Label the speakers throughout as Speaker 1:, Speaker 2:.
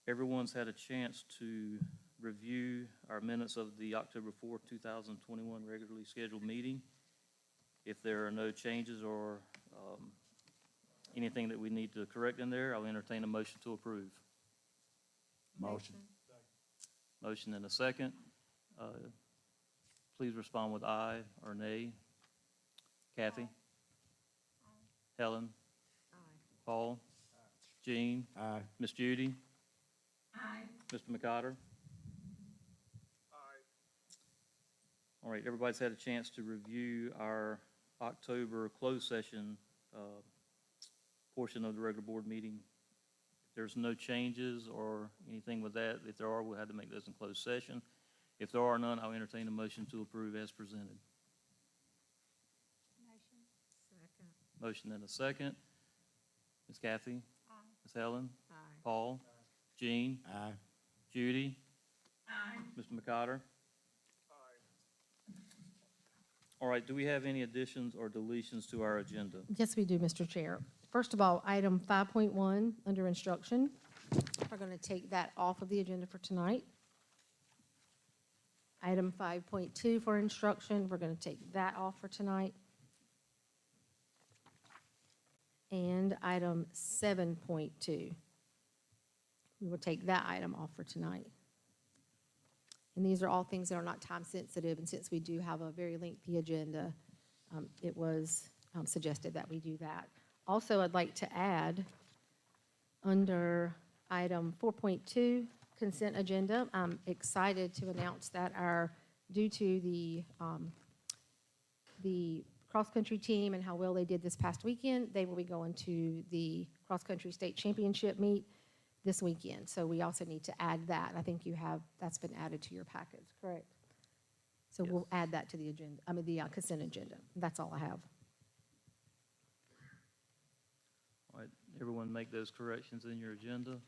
Speaker 1: everyone's had a chance to review our minutes of the October 4th, 2021 regularly scheduled meeting. If there are no changes or anything that we need to correct in there, I'll entertain a motion to approve.
Speaker 2: Motion.
Speaker 1: Motion and a second. Please respond with aye or nay. Kathy? Aye. Helen?
Speaker 3: Aye.
Speaker 1: Paul? Jean?
Speaker 2: Aye.
Speaker 1: Miss Judy?
Speaker 3: Aye.
Speaker 1: Mr. McOtter?
Speaker 4: Aye.
Speaker 1: All right, everybody's had a chance to review our October closed session portion of the regular board meeting. If there's no changes or anything with that, if there are, we'll have to make those in closed session. If there are none, I'll entertain a motion to approve as presented.
Speaker 3: Motion. Second.
Speaker 1: Motion and a second. Ms. Kathy?
Speaker 3: Aye.
Speaker 1: Ms. Helen?
Speaker 3: Aye.
Speaker 1: Paul? Jean?
Speaker 2: Aye.
Speaker 1: Judy?
Speaker 3: Aye.
Speaker 1: Mr. McOtter?
Speaker 4: Aye.
Speaker 1: All right, do we have any additions or deletions to our agenda?
Speaker 5: Yes, we do, Mr. Chair. First of all, item 5.1, under instruction, we're going to take that off of the agenda for tonight. Item 5.2 for instruction, we're going to take that off for tonight. And item 7.2, we will take that item off for tonight. And these are all things that are not time sensitive, and since we do have a very lengthy agenda, it was suggested that we do that. Also, I'd like to add, under item 4.2, consent agenda, I'm excited to announce that due to the cross-country team and how well they did this past weekend, they will be going to the cross-country state championship meet this weekend. So we also need to add that. I think that's been added to your packets, correct? So
Speaker 1: Yes.
Speaker 5: we'll add that to the agenda, the consent agenda. That's all I have.
Speaker 1: All right, everyone make those corrections in your agenda.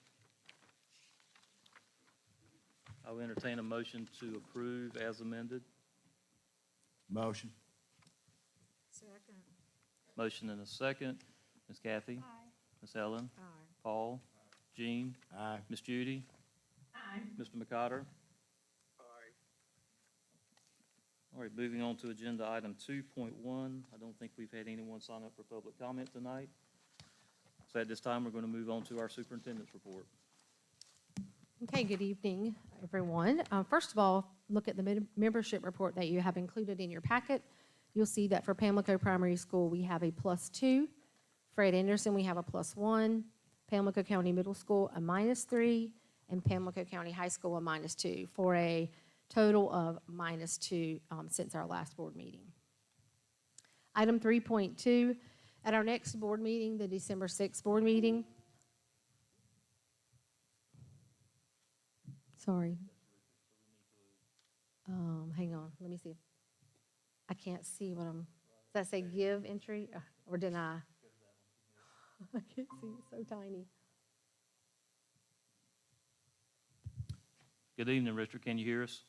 Speaker 1: I'll entertain a motion to approve as amended.
Speaker 2: Motion.
Speaker 3: Second.
Speaker 1: Motion and a second. Ms. Kathy?
Speaker 3: Aye.
Speaker 1: Ms. Helen?
Speaker 3: Aye.
Speaker 1: Paul? Jean?
Speaker 2: Aye.
Speaker 1: Ms. Judy?
Speaker 3: Aye.
Speaker 1: Mr. McOtter?
Speaker 4: Aye.
Speaker 1: All right, moving on to agenda item 2.1. I don't think we've had anyone sign up for public comment tonight. So at this time, we're going to move on to our superintendent's report.
Speaker 5: Okay, good evening, everyone. First of all, look at the membership report that you have included in your packet. You'll see that for Pamlico Primary School, we have a +2. Fred Anderson, we have a +1. Pamlico County Middle School, a -3. And Pamlico County High School, a -2, for a total of -2 since our last board meeting. Item 3.2, at our next board meeting, the December 6th board meeting. Sorry. Hang on, let me see. I can't see what does that say give entry or deny? I can't see, it's so tiny.
Speaker 1: Good evening, Richard. Can you hear us?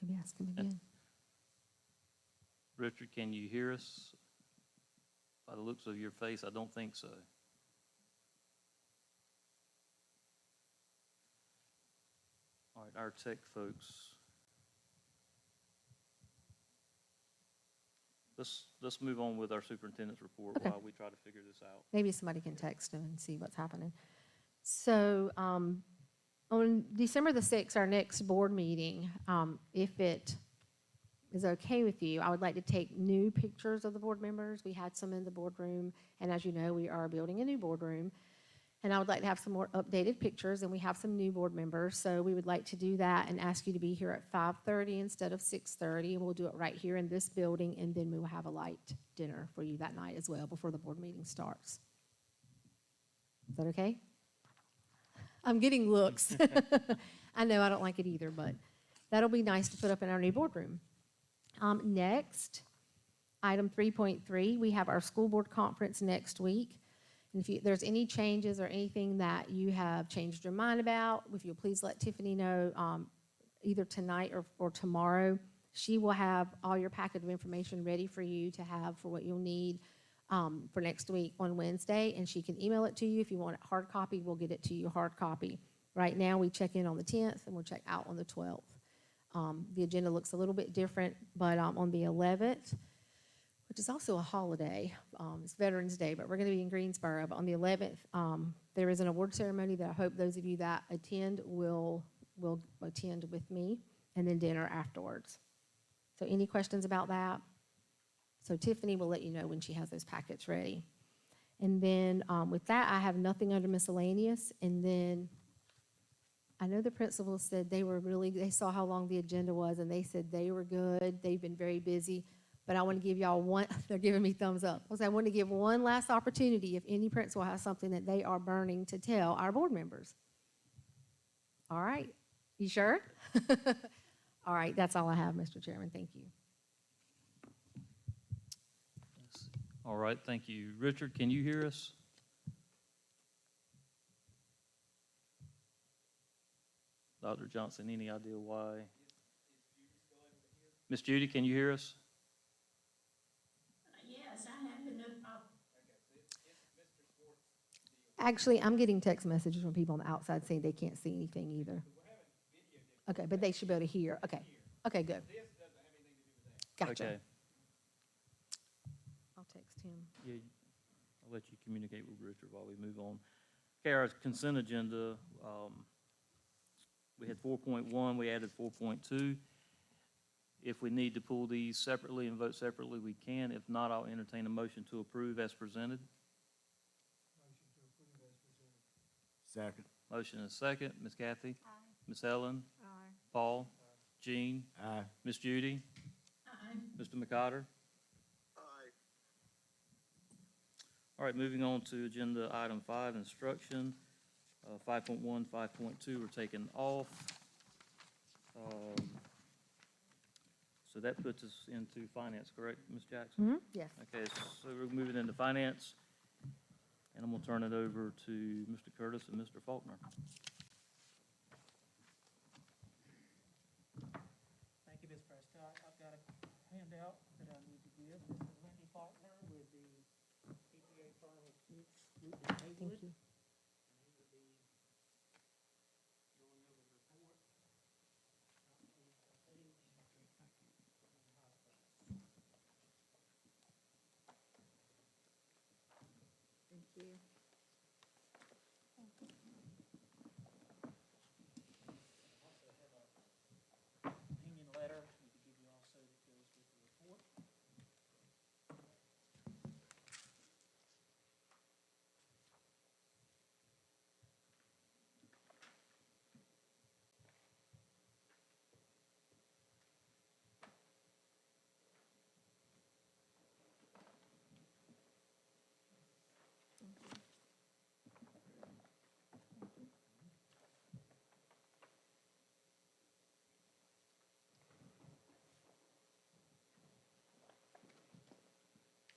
Speaker 5: Maybe ask him again.
Speaker 1: Richard, can you hear us? By the looks of your face, I don't think so. All right, our tech folks. Let's move on with our superintendent's report
Speaker 5: Okay.
Speaker 1: while we try to figure this out.
Speaker 5: Maybe somebody can text him and see what's happening. So on December the 6th, our next board meeting, if it is okay with you, I would like to take new pictures of the board members. We had some in the boardroom, and as you know, we are building a new boardroom. And I would like to have some more updated pictures, and we have some new board members. So we would like to do that and ask you to be here at 5:30 instead of 6:30, and we'll do it right here in this building, and then we will have a light dinner for you that night as well before the board meeting starts. Is that okay? I'm getting looks. I know I don't like it either, but that'll be nice to put up in our new boardroom. Next, item 3.3, we have our school board conference next week. And if there's any changes or anything that you have changed your mind about, if you'll please let Tiffany know either tonight or tomorrow. She will have all your packet of information ready for you to have for what you'll need for next week on Wednesday, and she can email it to you. If you want it hard copy, we'll get it to you hard copy. Right now, we check in on the 10th, and we'll check out on the 12th. The agenda looks a little bit different, but on the 11th, which is also a holiday, it's Veterans Day, but we're going to be in Greensboro. But on the 11th, there is an award ceremony that I hope those of you that attend will attend with me, and then dinner afterwards. So any questions about that? So Tiffany will let you know when she has those packets ready. And then with that, I have nothing under miscellaneous. And then I know the principal said they saw how long the agenda was, and they said they were good. They've been very busy. But I want to give y'all one, they're giving me thumbs up. I want to give one last opportunity if any principal has something that they are burning to tell our board members. All right, you sure? All right, that's all I have, Mr. Chairman, thank you.
Speaker 1: All right, thank you. Richard, can you hear us? Dr. Johnson, any idea why? Miss Judy, can you hear us?
Speaker 3: Yes, I have been,
Speaker 5: Actually, I'm getting text messages from people on the outside saying they can't see anything either. Okay, but they should be able to hear. Okay, okay, good. Gotcha.
Speaker 1: Okay.
Speaker 5: I'll text him.
Speaker 1: Yeah, I'll let you communicate with Richard while we move on. Okay, our consent agenda, we had 4.1, we added 4.2. If we need to pull these separately and vote separately, we can. If not, I'll entertain a motion to approve as presented.
Speaker 2: Second.
Speaker 1: Motion is second. Ms. Kathy?
Speaker 3: Aye.
Speaker 1: Ms. Ellen?
Speaker 3: Aye.
Speaker 1: Paul? Jean?
Speaker 2: Aye.
Speaker 1: Ms. Judy?
Speaker 3: Aye.
Speaker 1: Mr. McCotter?
Speaker 4: Aye.
Speaker 1: All right, moving on to agenda item 5, instruction. 5.1, 5.2 were taken off. So that puts us into finance, correct, Ms. Jackson?
Speaker 5: Yes.
Speaker 1: Okay, so we're moving into finance, and I'm going to turn it over to Mr. Curtis and Mr. Faulkner.
Speaker 6: Thank you, Ms. Prescott. I've got a handout that I need to give. This is Wendy Faulkner with the PGA firm of Haywood.
Speaker 5: Thank you.
Speaker 6: And he will be going over the report.
Speaker 3: Thank you.
Speaker 6: Also have a opinion letter we could give you also that goes with the report.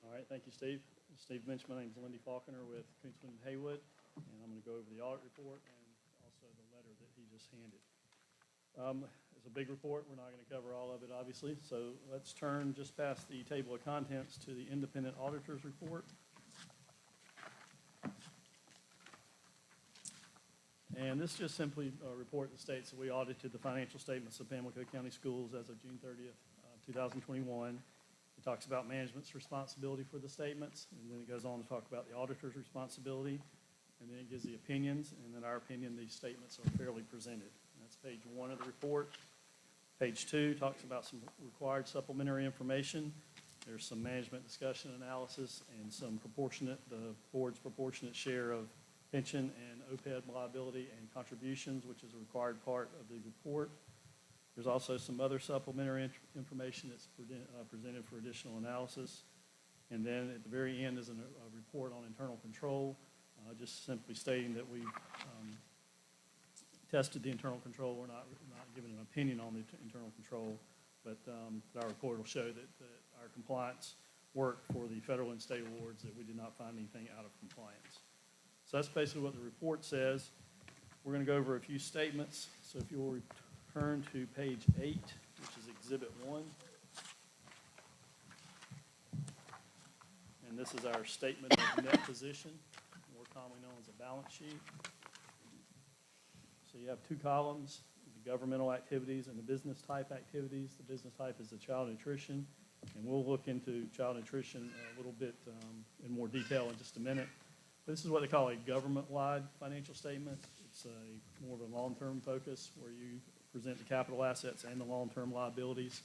Speaker 7: All right, thank you, Steve. As Steve mentioned, my name is Wendy Faulkner with Coonsman & Haywood, and I'm going to go over the audit report and also the letter that he just handed. It's a big report. We're not going to cover all of it, obviously, so let's turn just past the table of contents to the independent auditor's report. And this is just simply a report that states that we audited the financial statements of Pamlico County Schools as of June 30th, 2021. It talks about management's responsibility for the statements, and then it goes on to talk about the auditor's responsibility, and then it gives the opinions, and in our opinion, these statements are fairly presented. And that's page 1 of the report. Page 2 talks about some required supplementary information. There's some management discussion analysis and some the board's proportionate share of pension and OPEB liability and contributions, which is a required part of the report. There's also some other supplementary information that's presented for additional analysis. And then at the very end is a report on internal control, just simply stating that we've tested the internal control. We're not giving an opinion on the internal control, but our report will show that our compliance worked for the federal and state awards, that we did not find anything out of compliance. So that's basically what the report says. We're going to go over a few statements. So if you'll turn to page 8, which is Exhibit 1. And this is our statement of net position, more commonly known as a balance sheet. So you have two columns, the governmental activities and the business type activities. The business type is the child nutrition, and we'll look into child nutrition a little bit in more detail in just a minute. This is what they call a government-wide financial statement. It's more of a long-term focus where you present the capital assets and the long-term liabilities.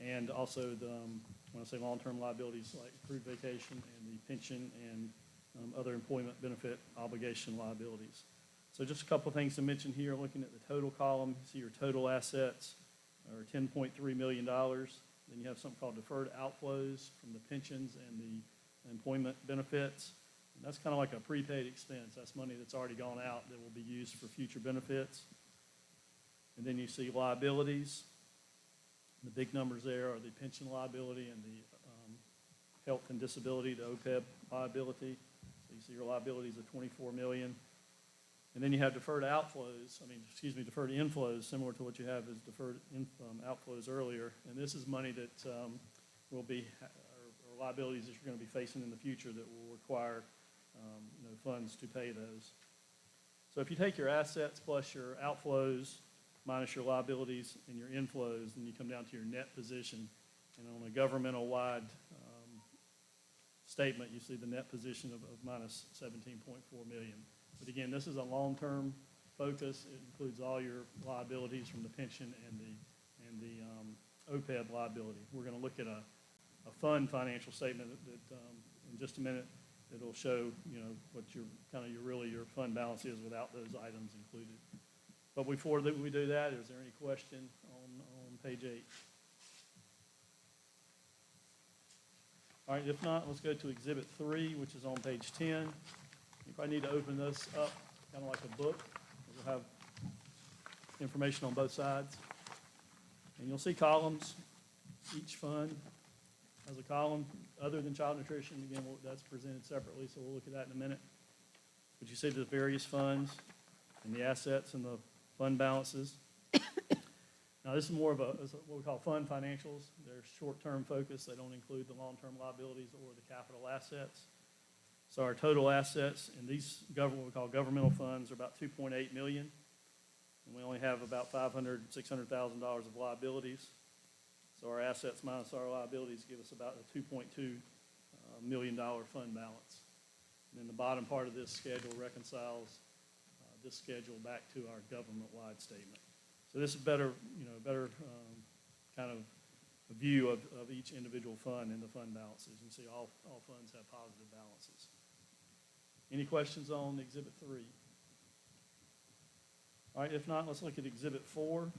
Speaker 7: And also when I say long-term liabilities, like accrued vacation and the pension and other employment benefit obligation liabilities. So just a couple of things to mention here, looking at the total column, you see your total assets are $10.3 million. Then you have something called deferred outflows from the pensions and the employment benefits. And that's kind of like a prepaid expense. That's money that's already gone out that will be used for future benefits. And then you see liabilities. The big numbers there are the pension liability and the health and disability, the OPEB liability. So you see your liabilities of $24 million. And then you have deferred outflows, deferred inflows, similar to what you have as deferred outflows earlier. And this is money that will be, or liabilities that you're going to be facing in the future that will require funds to pay those. So if you take your assets plus your outflows minus your liabilities and your inflows, then you come down to your net position. And on a governmental-wide statement, you see the net position of minus $17.4 million. But again, this is a long-term focus. It includes all your liabilities from the pension and the OPEB liability. We're going to look at a fund financial statement that in just a minute. It'll show what your fund balance is without those items included. But before we do that, is there any question on page 8? All right, if not, let's go to Exhibit 3, which is on page 10. You probably need to open this up kind of like a book. We'll have information on both sides. And you'll see columns. Each fund has a column other than child nutrition. Again, that's presented separately, so we'll look at that in a minute. But you see the various funds and the assets and the fund balances. Now, this is more of what we call fund financials. They're short-term focused. They don't include the long-term liabilities or the capital assets. So our total assets in these what we call governmental funds are about $2.8 million. And we only have about $600,000 of liabilities. So our assets minus our liabilities give us about a $2.2 million fund balance. And then the bottom part of this schedule reconciles this schedule back to our government-wide statement. So this is better kind of a view of each individual fund and the fund balances. You can see all funds have positive balances. Any questions on Exhibit 3? All right, if not, let's look at Exhibit 4. And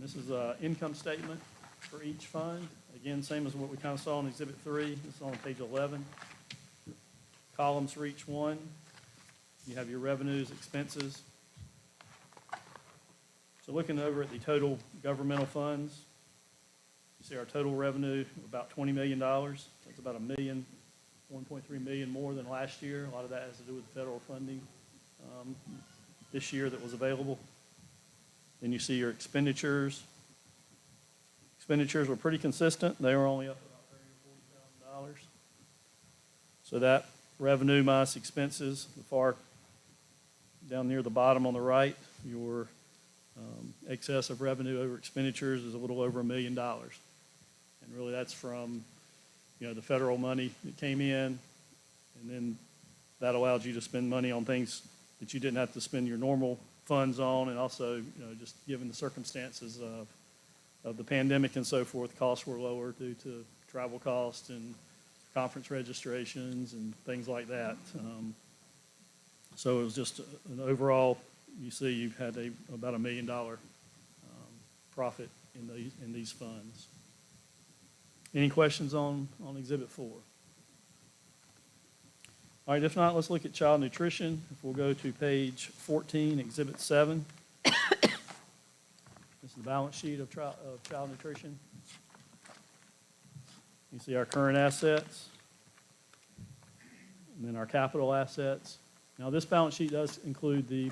Speaker 7: this is an income statement for each fund. Again, same as what we kind of saw in Exhibit 3. This is on page 11. Columns for each one. You have your revenues, expenses. So looking over at the total governmental funds, you see our total revenue about $20 million. That's about $1.3 million more than last year. A lot of that has to do with the federal funding this year that was available. Then you see your expenditures. Expenditures were pretty consistent. They were only up about $30,000 or $40,000. So that revenue minus expenses, the far down near the bottom on the right, your excess of revenue over expenditures is a little over $1 million. And really that's from the federal money that came in, and then that allowed you to spend money on things that you didn't have to spend your normal funds on, and also just given the circumstances of the pandemic and so forth, costs were lower due to travel costs and conference registrations and things like that. So it was just an overall, you see you've had about $1 million profit in these funds. Any questions on Exhibit 4? All right, if not, let's look at child nutrition. If we'll go to page 14, Exhibit 7. This is the balance sheet of child nutrition. You see our current assets, and then our capital assets. Now, this balance sheet does include the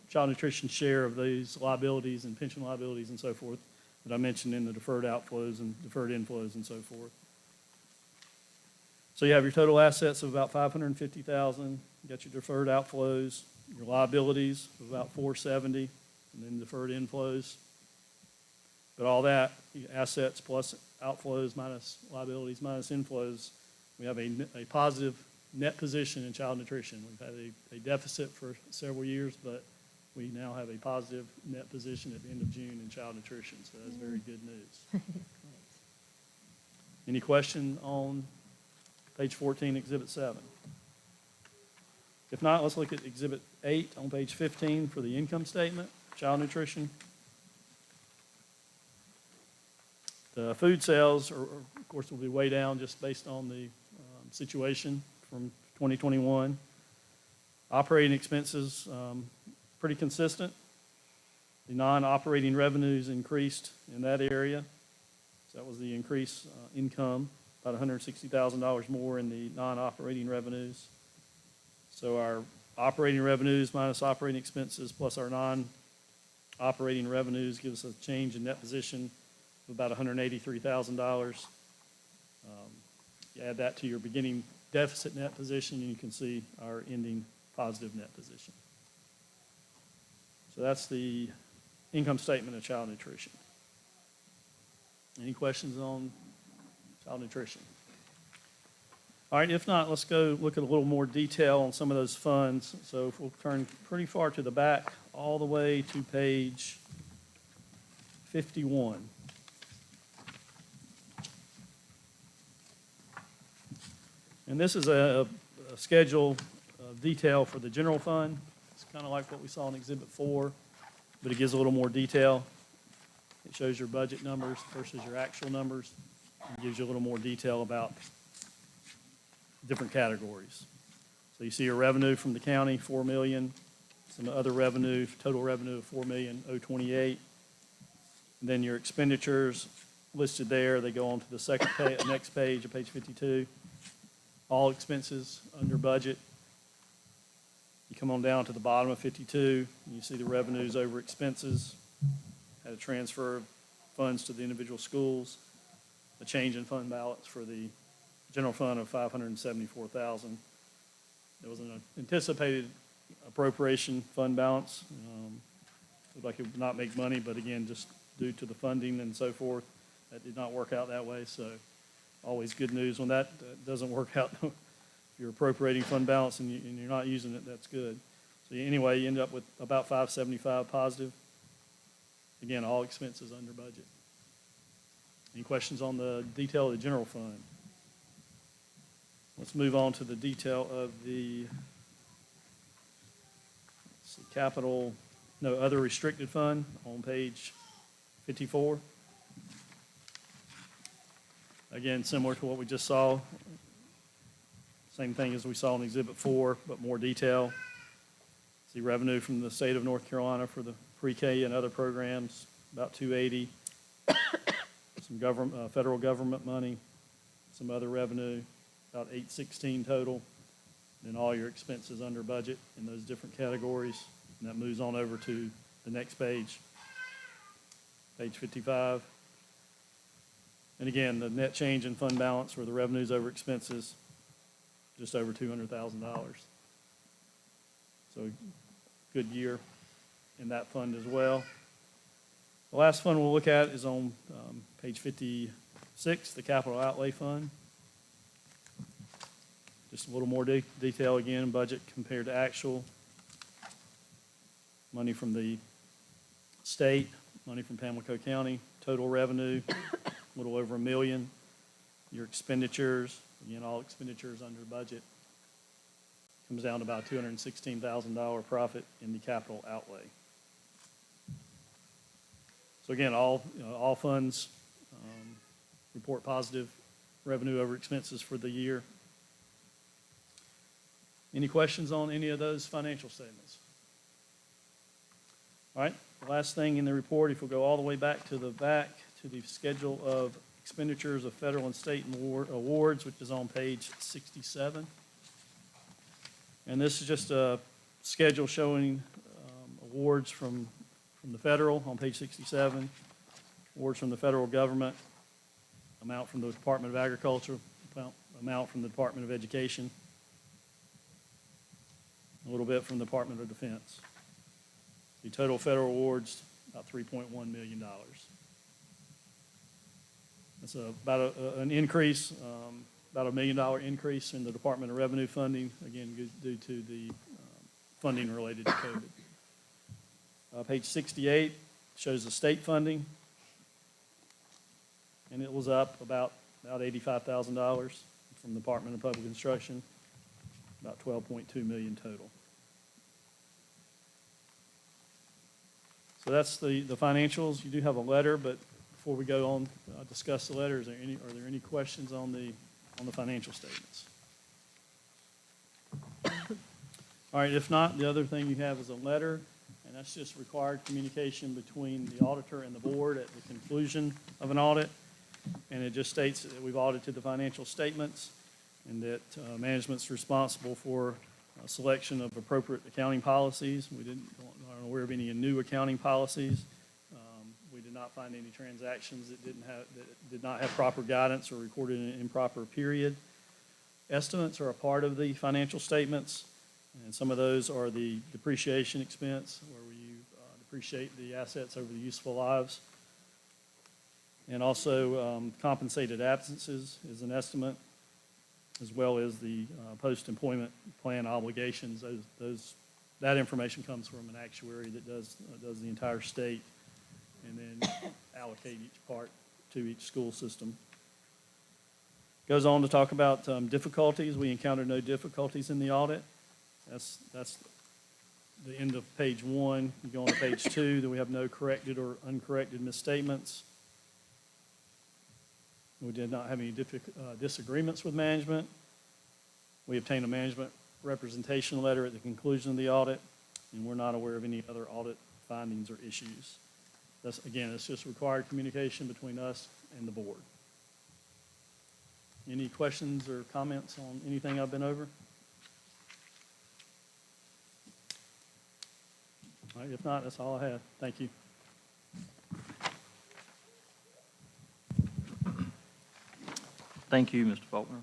Speaker 7: child nutrition share of these liabilities and pension liabilities and so forth. that I mentioned in the deferred outflows and deferred inflows and so forth. So you have your total assets of about $550,000, you got your deferred outflows, your liabilities of about $470,000, and then deferred inflows. But all that, assets plus outflows minus liabilities minus inflows, we have a positive net position in child nutrition. We've had a deficit for several years, but we now have a positive net position at the end of June in child nutrition, so that's very good news. Any question on page 14, Exhibit 7? If not, let's look at Exhibit 8 on page 15 for the income statement, child nutrition. The food sales, of course, will be way down just based on the situation from 2021. Operating expenses, pretty consistent. The non-operating revenues increased in that area. So that was the increased income, about $160,000 more in the non-operating revenues. So our operating revenues minus operating expenses plus our non-operating revenues gives us a change in net position of about $183,000. You add that to your beginning deficit net position, and you can see our ending positive net position. So that's the income statement of child nutrition. Any questions on child nutrition? All right, if not, let's go look at a little more detail on some of those funds. So if we'll turn pretty far to the back, all the way to page 51. And this is a schedule of detail for the general fund. It's kind of like what we saw in Exhibit 4, but it gives a little more detail. It shows your budget numbers versus your actual numbers. It gives you a little more detail about different categories. So you see your revenue from the county, $4 million. Some other revenue, total revenue of $4,028,000. And then your expenditures listed there. They go on to the next page of page 52. All expenses under budget. You come on down to the bottom of 52, and you see the revenues over expenses. Had a transfer of funds to the individual schools. A change in fund balance for the general fund of $574,000. There was an anticipated appropriation fund balance. Looked like it would not make money, but again, just due to the funding and so forth, that did not work out that way. So always good news when that doesn't work out. If you're appropriating fund balance and you're not using it, that's good. So anyway, you end up with about $575 positive. Again, all expenses under budget. Any questions on the detail of the general fund? Let's move on to the detail of the other restricted fund on page 54. Again, similar to what we just saw. Same thing as we saw in Exhibit 4, but more detail. See revenue from the state of North Carolina for the pre-K and other programs, about $280,000. Some federal government money, some other revenue, about $816,000 total. And then all your expenses under budget in those different categories. And that moves on over to the next page, page 55. And again, the net change in fund balance or the revenues over expenses, just over $200,000. So good year in that fund as well. The last fund we'll look at is on page 56, the capital outlay fund. Just a little more detail again, budget compared to actual. Money from the state, money from Pamlico County, total revenue, a little over $1 million. Your expenditures, again, all expenditures under budget, comes down to about $216,000 profit in the capital outlay. So again, all funds report positive revenue over expenses for the year. Any questions on any of those financial statements? All right, the last thing in the report, if we'll go all the way back to the schedule of expenditures of federal and state awards, which is on page 67. And this is just a schedule showing awards from the federal on page 67. awards from the federal government, amount from the Department of Agriculture, amount from the Department of Education, a little bit from the Department of Defense. The total federal awards, about $3.1 million. That's about an increase, about $1 million increase in the Department of Revenue funding, again, due to the funding related to COVID. Page 68 shows the state funding, and it was up about $85,000 from the Department of Public Instruction, about 12.2 million total. So that's the financials. You do have a letter, but before we go on, discuss the letter, are there any questions on the financial statements? All right, if not, the other thing you have is a letter, and that's just required communication between the auditor and the board at the conclusion of an audit. And it just states that we've audited the financial statements and that management's responsible for selection of appropriate accounting policies. We aren't aware of any new accounting policies. We did not find any transactions that did not have proper guidance or recorded in an improper period. Estimates are a part of the financial statements, and some of those are the depreciation expense, where you depreciate the assets over the useful lives. And also compensated absences is an estimate, as well as the post-employment plan obligations. That information comes from an actuary that does the entire state, and then allocate each part to each school system. Goes on to talk about difficulties. We encountered no difficulties in the audit. That's the end of page 1. You go on to page 2, that we have no corrected or uncorrected misstatements. We did not have any disagreements with management. We obtained a management representation letter at the conclusion of the audit, and we're not aware of any other audit findings or issues. It's just required communication between us and the board. Any questions or comments on anything I've been over? All right, if not, that's all I have. Thank you.
Speaker 1: Thank you, Mr. Faulkner.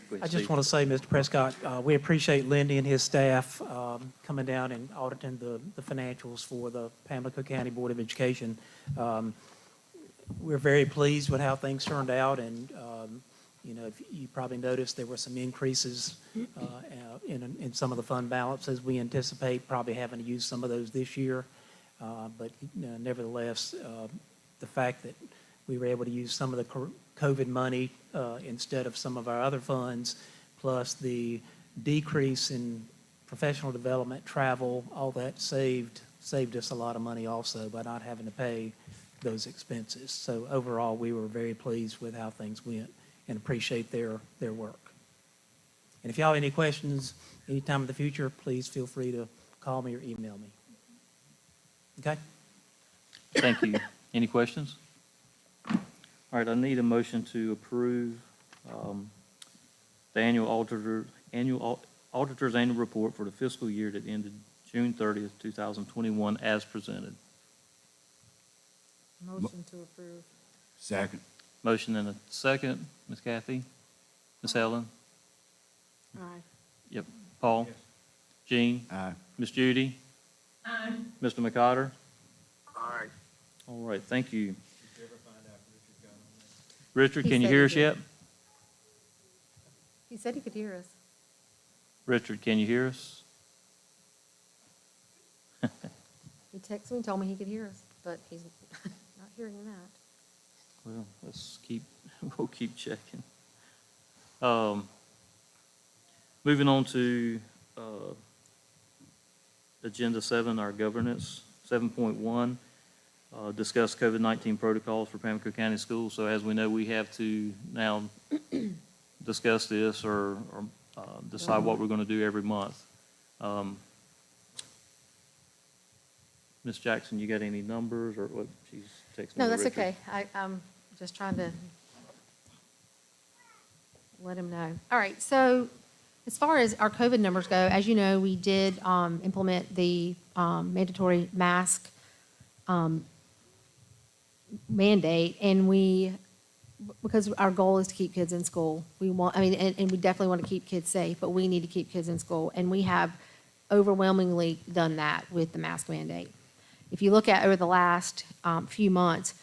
Speaker 1: Go ahead,
Speaker 6: I just
Speaker 1: Steve.
Speaker 6: want to say, Mr. Prescott, we appreciate Lindy and his staff coming down and auditing the financials for the Pamlico County Board of Education. We're very pleased with how things turned out, and if you probably noticed there were some increases in some of the fund balances. We anticipate probably having to use some of those this year, but nevertheless, the fact that we were able to use some of the COVID money instead of some of our other funds, plus the decrease in professional development, travel, all that saved us a lot of money also by not having to pay those expenses. So overall, we were very pleased with how things went and appreciate their work. And if y'all have any questions anytime in the future, please feel free to call me or email me. Okay?
Speaker 1: Thank you. Any questions? All right, I need a motion to approve the annual auditor's annual report for the fiscal year that ended June 30th, 2021, as presented.
Speaker 5: Motion to approve.
Speaker 2: Second.
Speaker 1: Motion and a second. Ms. Kathy? Ms. Helen?
Speaker 5: Aye.
Speaker 1: Yep. Paul? Jean?
Speaker 2: Aye.
Speaker 1: Ms. Judy?
Speaker 3: Aye.
Speaker 1: Mr. McOtter?
Speaker 4: Aye.
Speaker 1: All right, thank you. Richard,
Speaker 5: He
Speaker 1: can you
Speaker 5: said
Speaker 1: hear
Speaker 5: he
Speaker 1: us
Speaker 5: did.
Speaker 1: yet?
Speaker 5: He said he could hear us.
Speaker 1: Richard, can you hear us?
Speaker 5: He texted me and told me he could hear us, but he's not hearing that.
Speaker 1: Well, we'll keep checking. Moving on to Agenda 7, our governance, 7.1, discuss COVID-19 protocols for Pamlico County Schools. So as we know, we have to now discuss this or decide what we're going to do every month. Ms. Jackson, you got any numbers or what? She's texting me.
Speaker 5: No, that's
Speaker 1: Richard.
Speaker 5: okay. I'm just trying to let him know. All right, so as far as our COVID numbers go, as you know, we did implement the mandatory mask mandate, and because our goal is to keep kids in school. We want, and we definitely want to keep kids safe, but we need to keep kids in school. And we have overwhelmingly done that with the mask mandate. If you look at over the last few months,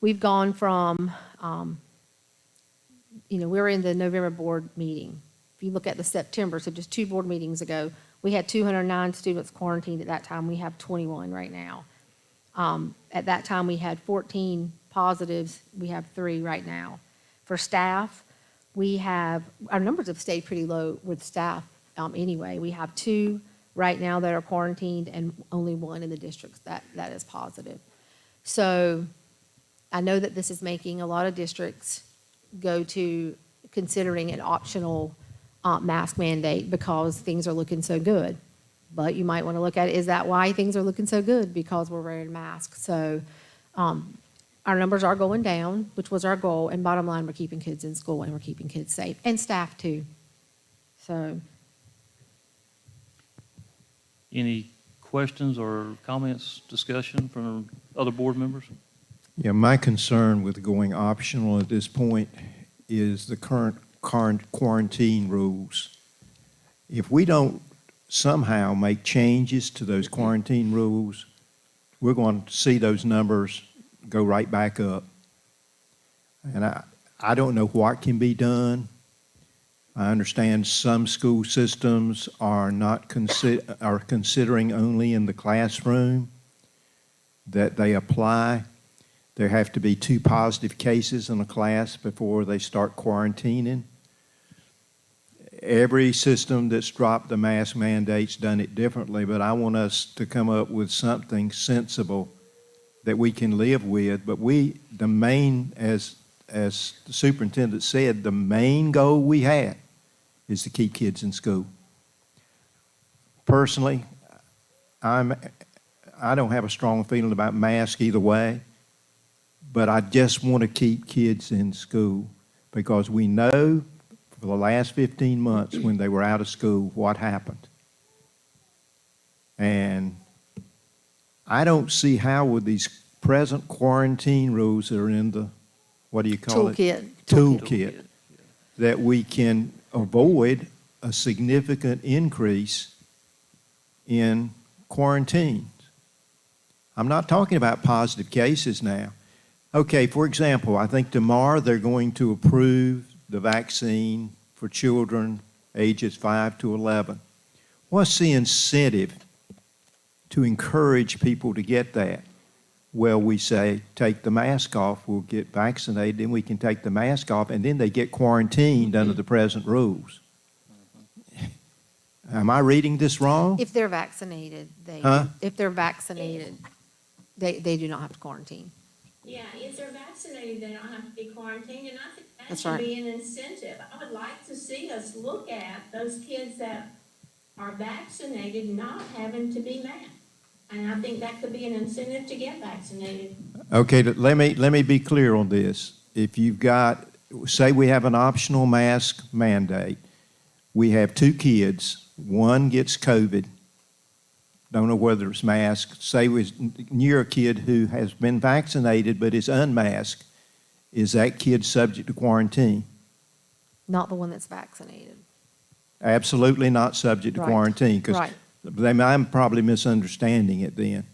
Speaker 5: we've gone from, we were in the November board meeting. If you look at the September, so just 2 board meetings ago, we had 209 students quarantined at that time. We have 21 right now. At that time, we had 14 positives. We have 3 right now. For staff, our numbers have stayed pretty low with staff anyway. We have 2 right now that are quarantined and only 1 in the districts that is positive. So I know that this is making a lot of districts go to considering an optional mask mandate because things are looking so good. But you might want to look at it, is that why things are looking so good? Because we're wearing masks. So our numbers are going down, which was our goal. And bottom line, we're keeping kids in school and we're keeping kids safe, and staff too. So.
Speaker 1: Any questions or comments, discussion from other board members?
Speaker 8: Yeah, my concern with going optional at this point is the current quarantine rules. If we don't somehow make changes to those quarantine rules, we're going to see those numbers go right back up. And I don't know what can be done. I understand some school systems are considering only in the classroom that they apply. There have to be 2 positive cases in a class before they start quarantining. Every system that's dropped the mask mandate's done it differently, but I want us to come up with something sensible that we can live with. But the main, as the superintendent said, the main goal we have is to keep kids in school. Personally, I don't have a strong feeling about masks either way, but I just want to keep kids in school because we know for the last 15 months when they were out of school what happened. And I don't see how with these present quarantine rules that are in the, what do you call it? Toolkit. That we can avoid a significant increase in quarantines. I'm not talking about positive cases now. Okay, for example, I think tomorrow they're going to approve the vaccine for children ages 5 to 11. What's the incentive to encourage people to get that? Well, we say, take the mask off, we'll get vaccinated, then we can take the mask off, and then they get quarantined under the present rules. Am I reading this wrong?
Speaker 5: If they're vaccinated, they do not have to quarantine.
Speaker 3: Yeah, if they're vaccinated, they don't have to be quarantined, and I think that
Speaker 5: That's
Speaker 3: should
Speaker 5: right.
Speaker 3: be an incentive. I would like to see us look at those kids that are vaccinated not having to be masked. And I think that could be an incentive to get vaccinated.
Speaker 8: Okay, let me be clear on this. If you've got, say we have an optional mask mandate, we have 2 kids, one gets COVID, don't know whether it's masked, say we're near a kid who has been vaccinated but is unmasked, is that kid subject to quarantine?
Speaker 5: Not the one that's vaccinated.
Speaker 8: Absolutely not subject to
Speaker 5: Right.
Speaker 8: quarantine, because
Speaker 5: Right.
Speaker 8: I'm probably misunderstanding it then.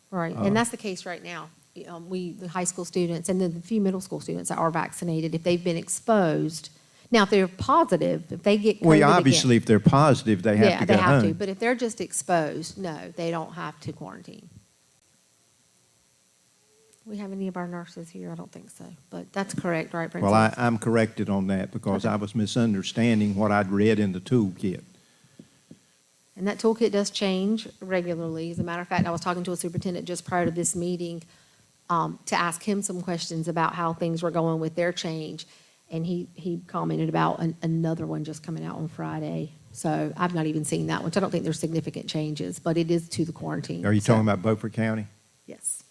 Speaker 5: Right, and that's the case right now. The high school students and then the few middle school students that are vaccinated, if they've been exposed. Now, if they're positive, if they get COVID
Speaker 8: Well,
Speaker 5: again.
Speaker 8: obviously, if they're positive, they have to go
Speaker 5: Yeah, they have to,
Speaker 8: home.
Speaker 5: but if they're just exposed, no, they don't have to quarantine. We have any of our nurses here? I don't think so, but that's correct, right, Princess?
Speaker 8: Well, I'm corrected on that because I was misunderstanding what I'd read in the toolkit.
Speaker 5: And that toolkit does change regularly. As a matter of fact, I was talking to a superintendent just prior to this meeting to ask him some questions about how things were going with their change. And he commented about another one just coming out on Friday. So I've not even seen that one. So I don't think there's significant changes, but it is to the quarantine.
Speaker 8: Are you
Speaker 5: So,
Speaker 8: talking about Beaufort County?
Speaker 5: Yes.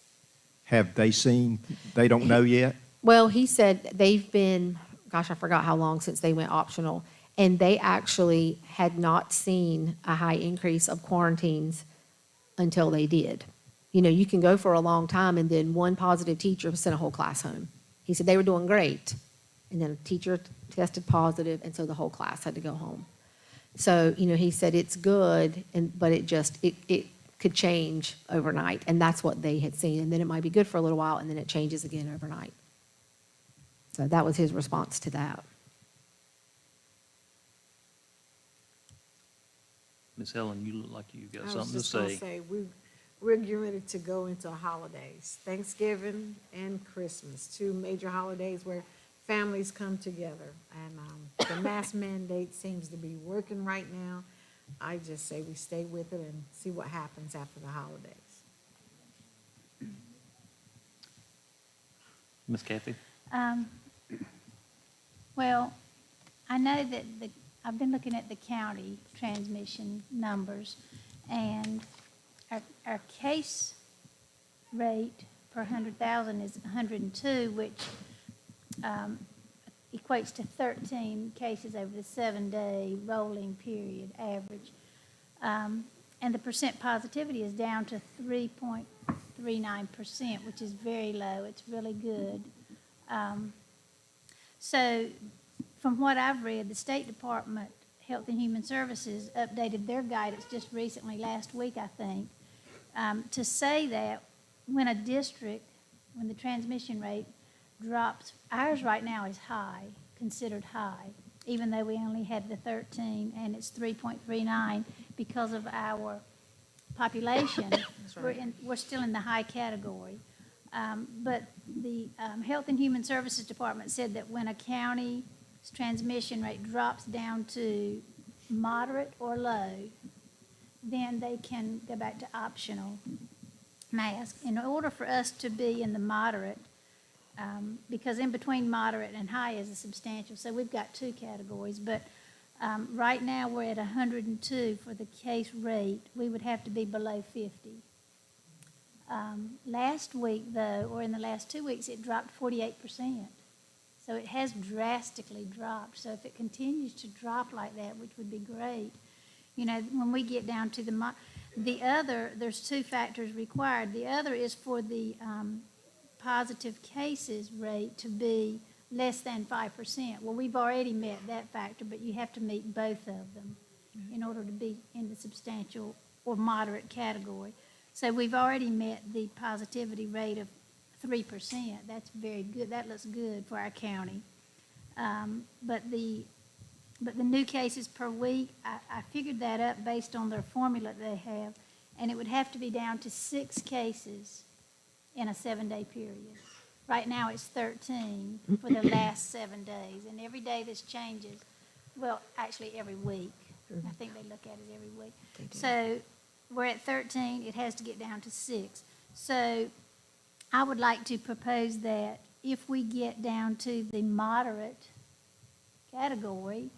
Speaker 8: Have they seen, they don't know yet?
Speaker 5: Well, he said they've been, gosh, I forgot how long since they went optional. And they actually had not seen a high increase of quarantines until they did. You know, you can go for a long time, and then one positive teacher sent a whole class home. He said they were doing great, and then a teacher tested positive, and so the whole class had to go home. So, you know, he said it's good, but it could change overnight, and that's what they had seen. And then it might be good for a little while, and then it changes again overnight. So that was his response to that.
Speaker 1: Ms. Helen, you look like you got
Speaker 9: I was
Speaker 1: something to
Speaker 9: just gonna
Speaker 1: say.
Speaker 9: say, we're getting ready to go into holidays, Thanksgiving and Christmas, two major holidays where families come together. And the mask mandate seems to be working right now. I just say we stay with it and see what happens after the holidays.
Speaker 1: Ms. Kathy?
Speaker 10: Well, I know that I've been looking at the county transmission numbers, and our case rate per 100,000 is 102, which equates to 13 cases over the 7-day rolling period average. And the percent positivity is down to 3.39%, which is very low. It's really good. So from what I've read, the State Department, Health and Human Services, updated their guidance just recently, last week, I think, to say that when the transmission rate drops, ours right now is high, considered high, even though we only had the 13, and it's 3.39 because of our population. We're still in the high category. But the Health and Human Services Department said that when a county's transmission rate drops down to moderate or low, then they can go back to optional mask. In order for us to be in the moderate, because in between moderate and high is a substantial, so we've got two categories, but right now we're at 102 for the case rate. We would have to be below 50. Last week, though, or in the last 2 weeks, it dropped 48%. So it has drastically dropped. So if it continues to drop like that, which would be great, you know, when we get down to the other, there's two factors required. The other is for the positive cases rate to be less than 5%. Well, we've already met that factor, but you have to meet both of them in order to be in the substantial or moderate category. So we've already met the positivity rate of 3%. That's very good. That looks good for our county. But the new cases per week, I figured that up based on their formula they have, and it would have to be down to 6 cases in a 7-day period. Right now, it's 13 for the last 7 days, and every day this changes. Well, actually, every week. I think they look at it every week. So we're at 13. It has to get down to 6. So I would like to propose that if we get down to the moderate category,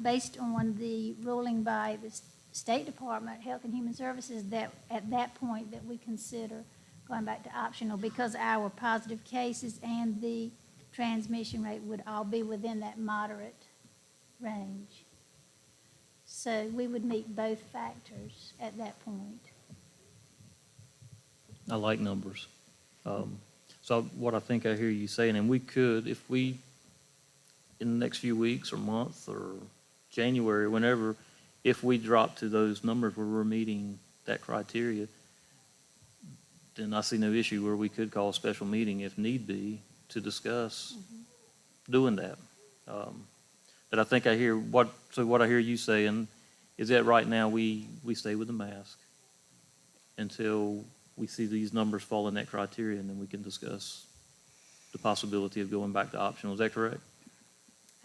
Speaker 10: based on the ruling by the State Department, Health and Human Services, that at that point that we consider going back to optional, because our positive cases and the transmission rate would all be within that moderate range. So we would meet both factors at that point.
Speaker 1: I like numbers. So what I think I hear you saying, and we could, if we, in the next few weeks or month or January, whenever, if we drop to those numbers where we're meeting that criteria, then I see no issue where we could call a special meeting if need be to discuss doing that. But I think I hear what I hear you saying is that right now we stay with the mask until we see these numbers fall in that criteria, and then we can discuss the possibility of going back to optional. Is that correct?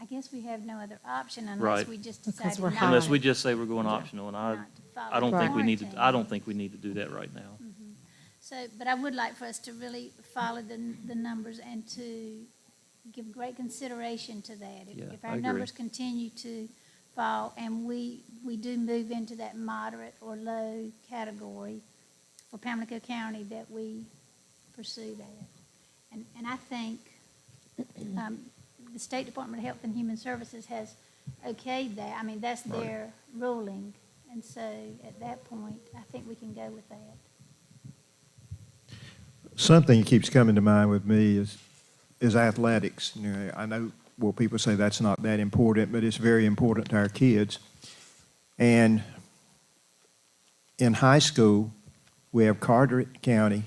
Speaker 10: I guess we have no other option
Speaker 1: Right.
Speaker 10: unless we just
Speaker 5: Because
Speaker 10: decide
Speaker 5: we're
Speaker 10: not.
Speaker 5: high.
Speaker 1: Unless we just say we're going optional, and
Speaker 10: not to follow
Speaker 1: I don't
Speaker 10: the
Speaker 1: think we need to,
Speaker 10: quarantine.
Speaker 1: I don't think we need to do that right now.
Speaker 10: So, but I would like for us to really follow the numbers and to give great consideration to that.
Speaker 1: Yeah,
Speaker 10: If
Speaker 1: I
Speaker 10: our
Speaker 1: agree.
Speaker 10: numbers continue to fall and we do move into that moderate or low category for Pamlico County, that we pursue that. And I think the State Department of Health and Human Services has okayed that. I mean, that's their ruling. And so at that point, I think we can go with that.
Speaker 8: Something that keeps coming to mind with me is athletics. You know, I know, well, people say that's not that important, but it's very important to our kids. And in high school, we have Carteret County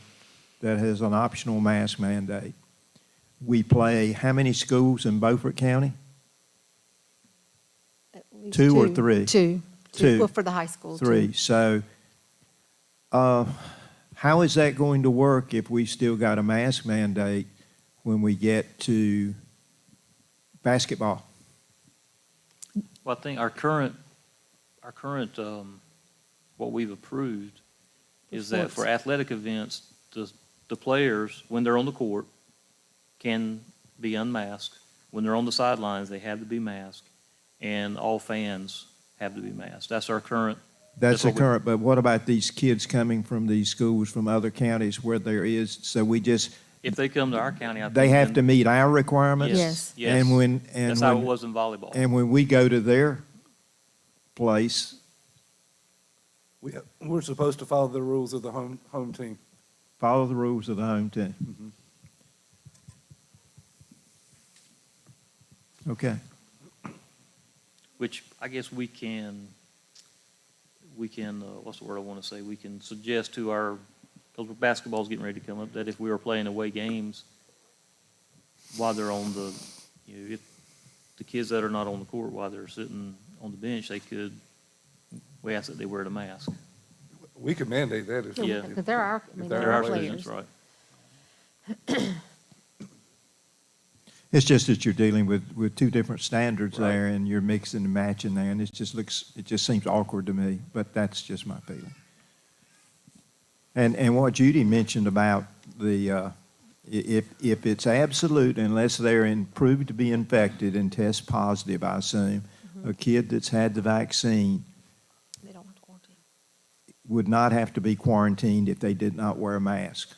Speaker 8: that has an optional mask mandate. We play how many schools in Beaufort County?
Speaker 5: At least
Speaker 8: 2 or 3?
Speaker 5: Two.
Speaker 8: Two.
Speaker 5: Well, for the high school,
Speaker 8: 3.
Speaker 5: two.
Speaker 8: So how is that going to work if we still got a mask mandate when we get to basketball?
Speaker 1: Well, I think our current, what we've approved is that for athletic events, the players, when they're on the court, can be unmasked. When they're on the sidelines, they have to be masked, and all fans have to be masked. That's our current.
Speaker 8: That's the
Speaker 1: what we-
Speaker 8: current, but what about these kids coming from these schools from other counties where there is, so we just,
Speaker 1: If they come to our county, I think.
Speaker 8: they have
Speaker 1: then-
Speaker 8: to meet our requirements?
Speaker 5: Yes.
Speaker 1: Yes.
Speaker 8: And when,
Speaker 1: That's how it was in volleyball.
Speaker 8: and when we go to their place,
Speaker 2: We're supposed to follow the rules of the home team.
Speaker 8: follow the rules of the home team. Okay.
Speaker 1: Which I guess we can, what's the word I want to say? We can suggest to our, because basketball's getting ready to come up, that if we were playing away games while they're on the, if the kids that are not on the court while they're sitting on the bench, we ask that they wear the mask.
Speaker 2: We could mandate that if.
Speaker 1: Yeah.
Speaker 5: Because there are, I mean,
Speaker 2: There
Speaker 1: They're
Speaker 5: there
Speaker 1: our
Speaker 5: are
Speaker 1: students,
Speaker 5: players.
Speaker 1: right?
Speaker 8: It's just that you're dealing with two different standards
Speaker 1: Right.
Speaker 8: there, and you're mixing and matching there, and it just seems awkward to me, but that's just my feeling. And what Judy mentioned about the, if it's absolute, unless they're proved to be infected and test positive, I assume, a kid that's had the vaccine
Speaker 5: They don't have to quarantine.
Speaker 8: would not have to be quarantined if they did not wear a mask.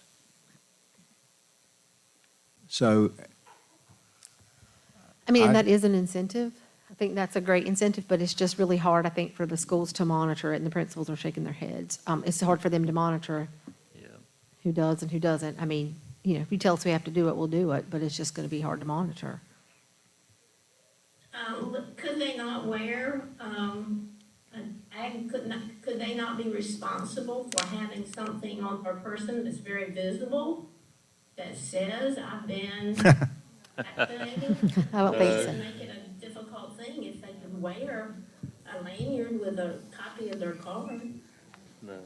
Speaker 8: So,
Speaker 5: I mean,
Speaker 8: I-
Speaker 5: and that is an incentive. I think that's a great incentive, but it's just really hard, I think, for the schools to monitor it, and the principals are shaking their heads. It's hard for them to monitor
Speaker 1: Yeah.
Speaker 5: who does and who doesn't. I mean, if you tell us we have to do it, we'll do it, but it's just going to be hard to monitor.
Speaker 3: Could they not wear, could they not be responsible for having something on their person that's very visible that says, I've been vaccinated?
Speaker 5: I don't think
Speaker 3: It
Speaker 5: so.
Speaker 3: would make it a difficult thing if they could wear a lanyard with a copy of their card.
Speaker 1: No.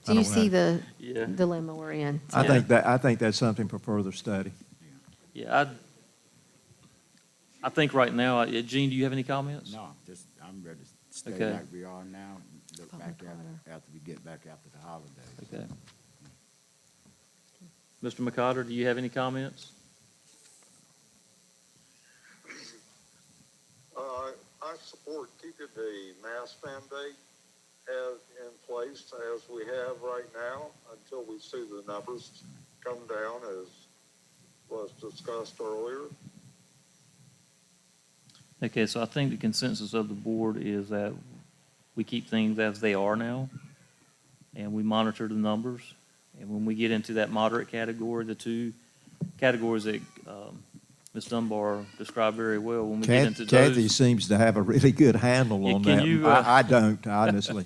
Speaker 5: Do you
Speaker 8: don't
Speaker 5: see the
Speaker 1: Yeah.
Speaker 5: dilemma we're in?
Speaker 8: I think that's something for further study.
Speaker 1: Yeah, I think right now, Gene, do you have any comments?
Speaker 2: No, I'm ready to stay
Speaker 1: Okay.
Speaker 2: like we are now, and look back
Speaker 5: Public
Speaker 2: after we get back after the holidays.
Speaker 1: Okay. Mr. McCotter, do you have any comments?
Speaker 4: I support keeping the mask mandate in place as we have right now until we see the numbers come down as was discussed earlier.
Speaker 1: Okay, so I think the consensus of the board is that we keep things as they are now, and we monitor the numbers. And when we get into that moderate category, the two categories that Ms. Dunbar described very well, when we get into
Speaker 8: Kathy
Speaker 1: those,
Speaker 8: seems to have a really good handle
Speaker 1: Yeah,
Speaker 8: on
Speaker 1: can
Speaker 8: that.
Speaker 1: you,
Speaker 8: I don't, honestly.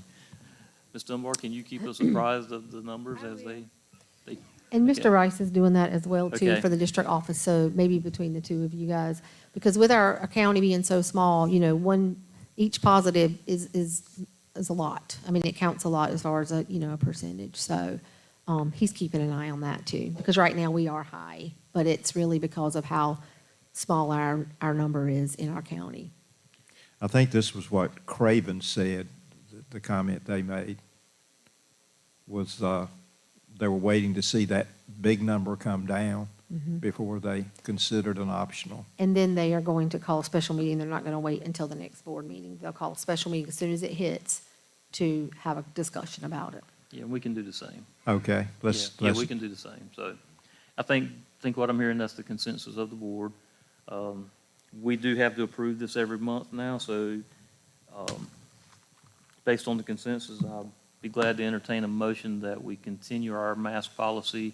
Speaker 1: Ms. Dunbar, can you keep us apprised of the numbers as they?
Speaker 5: And
Speaker 1: Okay.
Speaker 5: Mr. Rice is doing that as well, too,
Speaker 1: Okay.
Speaker 5: for the district office, so maybe between the two of you guys. Because with our county being so small, each positive is a lot. I mean, it counts a lot as far as a percentage. So he's keeping an eye on that, too. Because right now, we are high, but it's really because of how small our number is in our county.
Speaker 8: I think this was what Craven said, the comment they made, was they were waiting to see that big number come down before they considered an optional.
Speaker 5: And then they are going to call a special meeting. They're not going to wait until the next board meeting. They'll call a special meeting as soon as it hits to have a discussion about it.
Speaker 1: Yeah, we can do the same.
Speaker 8: Okay,
Speaker 1: Yeah, we can do the same. So I think what I'm hearing, that's the consensus of the board. We do have to approve this every month now, so based on the consensus, be glad to entertain a motion that we continue our mask policy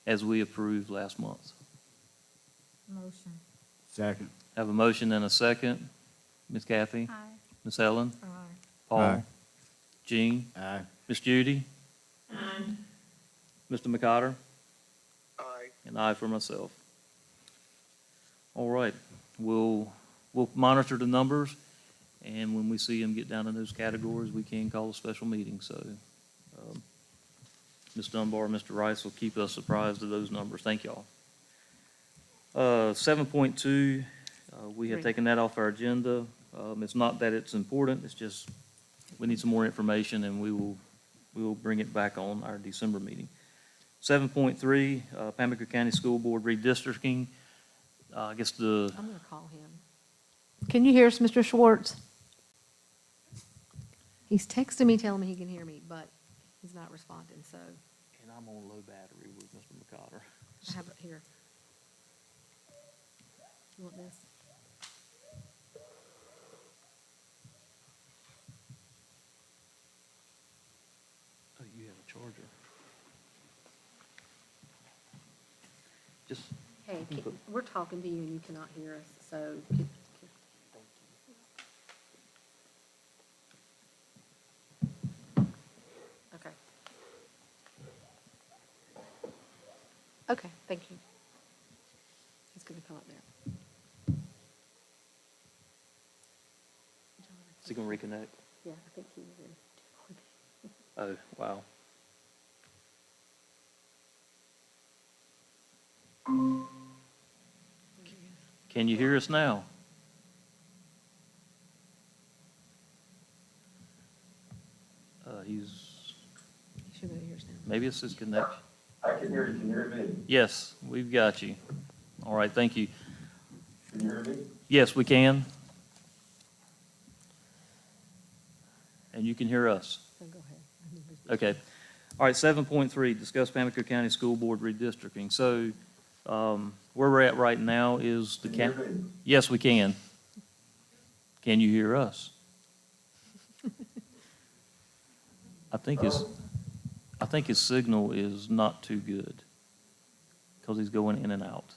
Speaker 1: as we approved last month.
Speaker 9: Motion.
Speaker 2: Second.
Speaker 1: Have a motion and a second. Ms. Kathy?
Speaker 10: Aye.
Speaker 1: Ms. Helen?
Speaker 9: Aye.
Speaker 1: Paul?
Speaker 8: Aye.
Speaker 1: Jean?
Speaker 2: Aye.
Speaker 1: Ms. Judy?
Speaker 3: Aye.
Speaker 1: Mr. McCotter?
Speaker 4: Aye.
Speaker 1: And I for myself. All right, we'll monitor the numbers, and when we see them get down in those categories, we can call a special meeting. So Ms. Dunbar, Mr. Rice will keep us apprised of those numbers. Thank y'all. 7.2, we have taken that off our agenda. It's not that it's important, it's just we need some more information, and we will bring it back on our December meeting. 7.3, Pamlico County School Board redistricting. I guess
Speaker 5: I'm going to call him. Can you hear us, Mr. Schwartz? He's texting me, telling me he can hear me, but he's not responding, so
Speaker 1: And I'm on low battery with Mr. McCotter.
Speaker 5: I have it here. You want this?
Speaker 1: Oh, you have a charger. Just,
Speaker 5: Hey, we're talking to you and you cannot hear us, so. Okay. Okay, thank you. He's gonna come up there.
Speaker 1: is he gonna reconnect?
Speaker 5: Yeah, I think he was in.
Speaker 1: Oh, wow. Can you hear us now? He's,
Speaker 5: He should be able to hear us now.
Speaker 1: maybe it's his connection.
Speaker 11: I can hear you. Can you hear me?
Speaker 1: Yes, we've got you. All right, thank you.
Speaker 11: Can you hear me?
Speaker 1: Yes, we can. And you can hear us.
Speaker 5: So go ahead. I need this.
Speaker 1: Okay. All right, 7.3, discuss Pamlico County School Board redistricting. So where we're at right now is the
Speaker 11: Can you
Speaker 1: county.
Speaker 11: hear me?
Speaker 1: Yes, we can. Can you hear us? I think his signal is not too good because he's going in and out.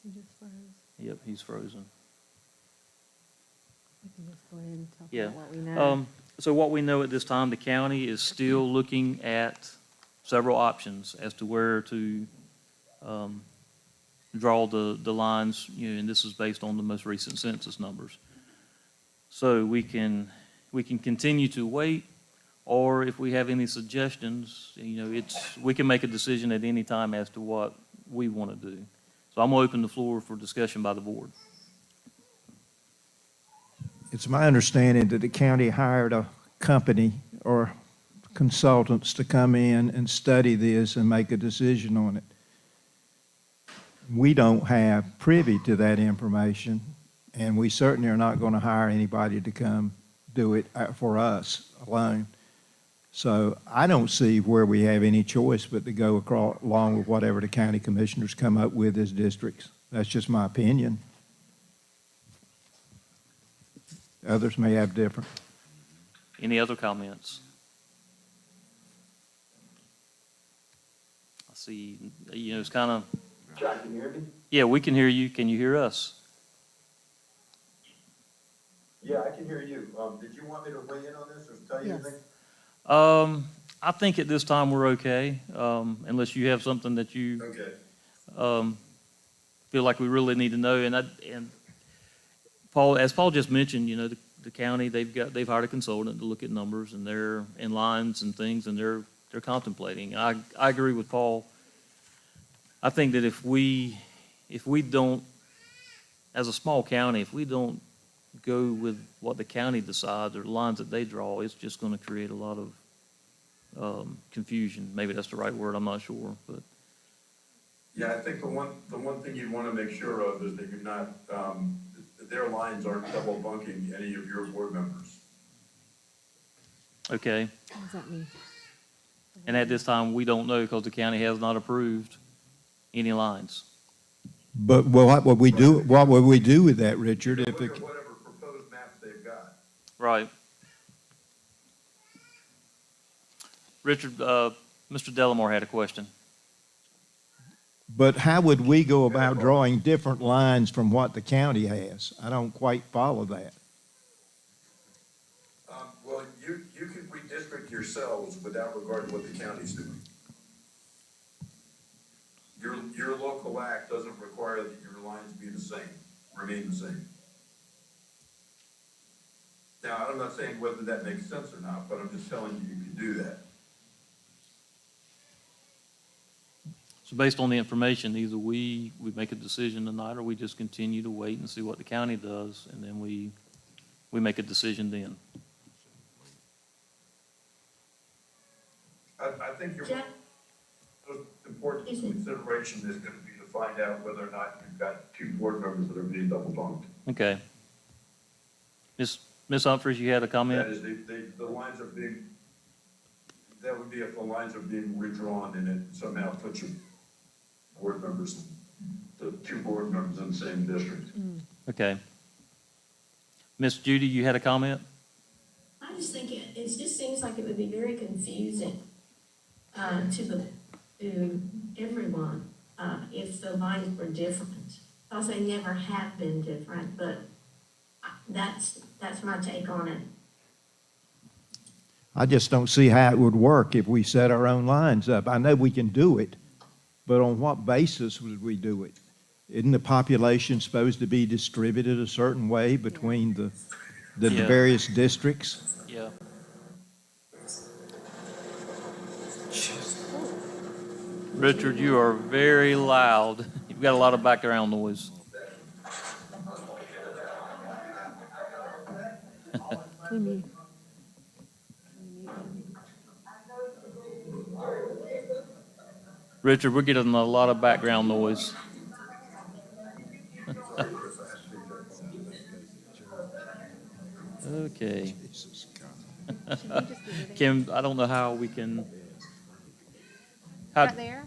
Speaker 5: He just froze.
Speaker 1: Yep, he's frozen.
Speaker 5: We can just go ahead and talk
Speaker 1: Yeah.
Speaker 5: about what we know.
Speaker 1: So what we know at this time, the county is still looking at several options as to where to draw the lines, and this is based on the most recent census numbers. So we can continue to wait, or if we have any suggestions, we can make a decision at any time as to what we want to do. So I'm going to open the floor for discussion by the board.
Speaker 8: It's my understanding that the county hired a company or consultants to come in and study this and make a decision on it. We don't have privy to that information, and we certainly are not going to hire anybody to come do it for us alone. So I don't see where we have any choice but to go along with whatever the county commissioners come up with as districts. That's just my opinion. Others may have different.
Speaker 1: Any other comments? I see, it's kind of,
Speaker 11: John, can you hear me?
Speaker 1: yeah, we can hear you. Can you hear us?
Speaker 11: Yeah, I can hear you. Did you want me to weigh in on this or tell you
Speaker 5: Yes.
Speaker 11: anything?
Speaker 1: I think at this time we're okay, unless you have something that you
Speaker 11: Okay.
Speaker 1: feel like we really need to know. And Paul, as Paul just mentioned, the county, they've hired a consultant to look at numbers, and they're in lines and things, and they're contemplating. I agree with Paul. I think that if we don't, as a small county, if we don't go with what the county decides or the lines that they draw, it's just going to create a lot of confusion. Maybe that's the right word, I'm not sure, but.
Speaker 11: Yeah, I think the one thing you'd want to make sure of is that you're not, their lines aren't double bunking any of your board members.
Speaker 1: Okay,
Speaker 5: What does that mean?
Speaker 1: and at this time, we don't know because the county has not approved any lines.
Speaker 8: But what would we do with that, Richard, if
Speaker 11: Look
Speaker 8: it,
Speaker 11: at whatever proposed maps they've got.
Speaker 1: Right. Richard, Mr. Delamore had a question.
Speaker 8: But how would we go about drawing different lines from what the county has? I don't quite follow that.
Speaker 11: Well, you can redistrict yourselves without regard to what the county's doing. Your local act doesn't require that your lines be the same, remain the same. Now, I'm not saying whether that makes sense or not, but I'm just telling you can do that.
Speaker 1: So based on the information, either we make a decision tonight, or we just continue to wait and see what the county does, and then we make a decision then.
Speaker 11: I think your
Speaker 3: Jeff?
Speaker 11: most important consideration is going to be to find out whether or not you've got two board members that are being double bunked.
Speaker 1: Okay. Ms. Humphreys, you had a
Speaker 11: That
Speaker 1: comment?
Speaker 11: is, the lines are being, that would be if the lines are being redrawn and it somehow puts your board members, the two board members in the same district.
Speaker 1: Okay. Ms. Judy, you had a comment?
Speaker 3: I just think it just seems like it would be very confusing to everyone if the lines were different. Because they never have been different, but that's my take on it.
Speaker 8: I just don't see how it would work if we set our own lines up. I know we can do it, but on what basis would we do it? Isn't the population supposed to be distributed a certain way between the
Speaker 1: Yeah.
Speaker 8: various districts?
Speaker 1: Yeah. Richard, you are very loud. You've got a lot of background noise.
Speaker 5: We mute.
Speaker 1: Richard, we're getting a lot of background noise. Okay. Kim, I don't know how we can. How,
Speaker 5: Right there?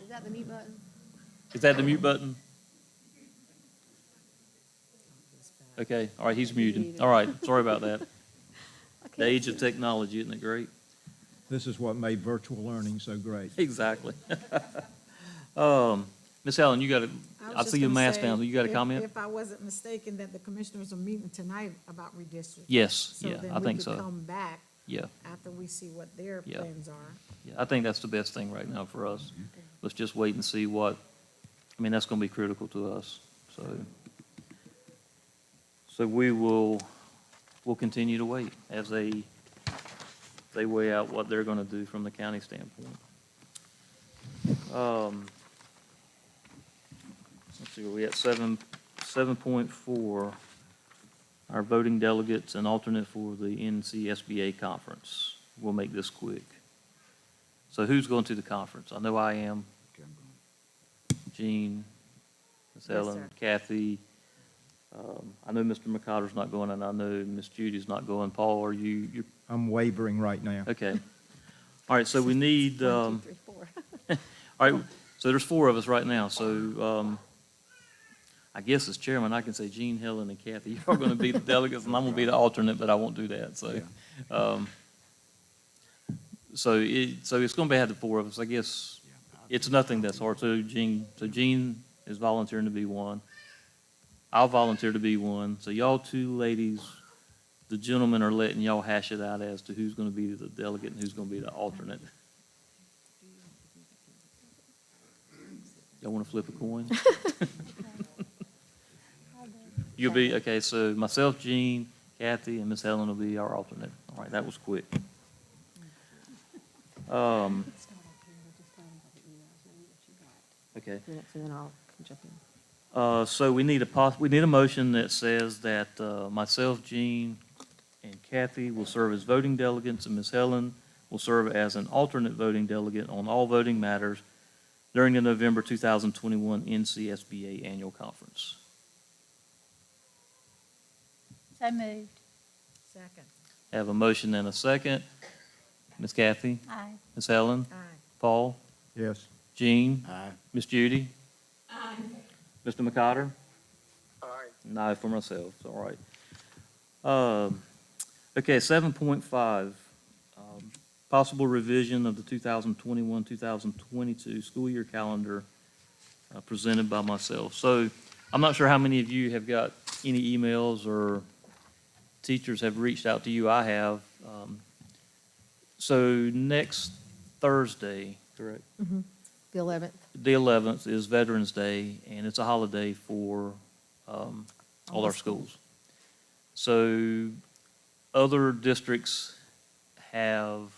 Speaker 5: Is that the mute button?
Speaker 1: is that the mute button? Okay, all right, he's muted. All right, sorry about that. The age of technology, isn't it great?
Speaker 8: This is what made virtual learning so great.
Speaker 1: Exactly. Miss Helen, you got a, I see your mask down. You got a comment?
Speaker 9: If I wasn't mistaken, that the commissioners are meeting tonight about redistricting.
Speaker 1: Yes,
Speaker 9: So
Speaker 1: yeah,
Speaker 9: then
Speaker 1: I think
Speaker 9: we could
Speaker 1: so.
Speaker 9: come back
Speaker 1: Yeah,
Speaker 9: after we see what their
Speaker 1: Yeah.
Speaker 9: plans are.
Speaker 1: yeah, I think that's the best thing right now for us. Let's just wait and see what, I mean, that's gonna be critical to us, so. So we'll continue to wait as they weigh out what they're gonna do from the county standpoint. Let's see, where we at 7.4, our voting delegates and alternate for the NCSBA conference. We'll make this quick. So who's going to the conference? I know I am. Jean, Ms. Ellen,
Speaker 9: sir.
Speaker 1: Kathy. I know Mr. McCotter's not going, and I know Ms. Judy's not going. Paul, are you,
Speaker 8: I'm wavering right now.
Speaker 1: okay. All right, so we need,
Speaker 5: 1, 2, 3, 4.
Speaker 1: all right, so there's 4 of us right now, so, I guess as chairman, I can say Jean, Helen, and Kathy, you're going to be the delegates, and I'm going to be the alternate, but I won't do that, so. So it's going to be the 4 of us, I guess. It's nothing that's hard, so Jean is volunteering to be one. I'll volunteer to be one, so y'all 2 ladies, the gentlemen are letting y'all hash it out as to who's going to be the delegate and who's going to be the alternate. Y'all want to flip a coin? You'll be, okay, so myself, Jean, Kathy, and Miss Helen will be our alternate. All right, that was quick. Okay.
Speaker 5: And then I'll jump in.
Speaker 1: So we need a motion that says that myself, Jean, and Kathy will serve as voting delegates, and Ms. Helen will serve as an alternate voting delegate on all voting matters during the November 2021 NCSBA Annual Conference.
Speaker 10: So moved.
Speaker 9: Second.
Speaker 1: Have a motion and a second. Ms. Kathy?
Speaker 10: Aye.
Speaker 1: Ms. Helen?
Speaker 9: Aye.
Speaker 1: Paul?
Speaker 8: Yes.
Speaker 1: Jean?
Speaker 2: Aye.
Speaker 1: Miss Judy?
Speaker 3: Aye.
Speaker 1: Mr. McCotter?
Speaker 4: Aye.
Speaker 1: No, for myself, all right. Okay, 7.5. possible revision of the 2021-2022 school year calendar presented by myself. So I'm not sure how many of you have got any emails or teachers have reached out to you. I have. So next Thursday, correct?
Speaker 5: The 11th.
Speaker 1: The 11th is Veterans Day, and it's a holiday for all our schools. So other districts have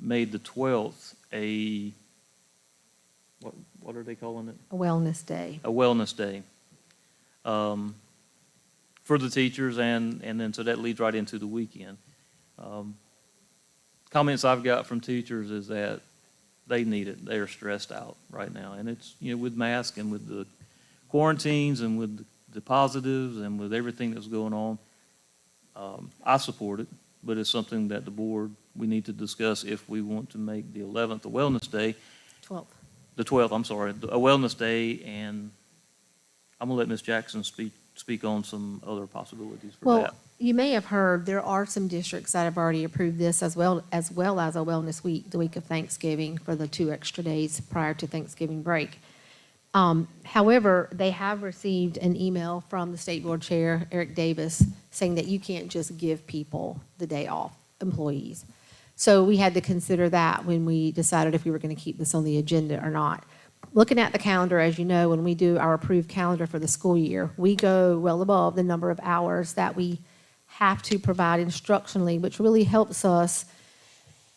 Speaker 1: made the 12th what are they calling it?
Speaker 5: A wellness day.
Speaker 1: A wellness day for the teachers, and then so that leads right into the weekend. Comments I've got from teachers is that they need it. They are stressed out right now, and it's, with masks and with the quarantines and with the positives and with everything that's going on. I support it, but it's something that the board, we need to discuss if we want to make the 11th a wellness day.
Speaker 5: 12th.
Speaker 1: The 12th, I'm sorry, a wellness day, and I'm gonna let Ms. Jackson speak on some other possibilities for
Speaker 5: Well,
Speaker 1: that.
Speaker 5: you may have heard, there are some districts that have already approved this as well as a wellness week, the week of Thanksgiving, for the 2 extra days prior to Thanksgiving break. However, they have received an email from the State Board Chair, Eric Davis, saying that you can't just give people the day off, employees. So we had to consider that when we decided if we were going to keep this on the agenda or not. Looking at the calendar, as you know, when we do our approved calendar for the school year, we go well above the number of hours that we have to provide instructionally, which really helps us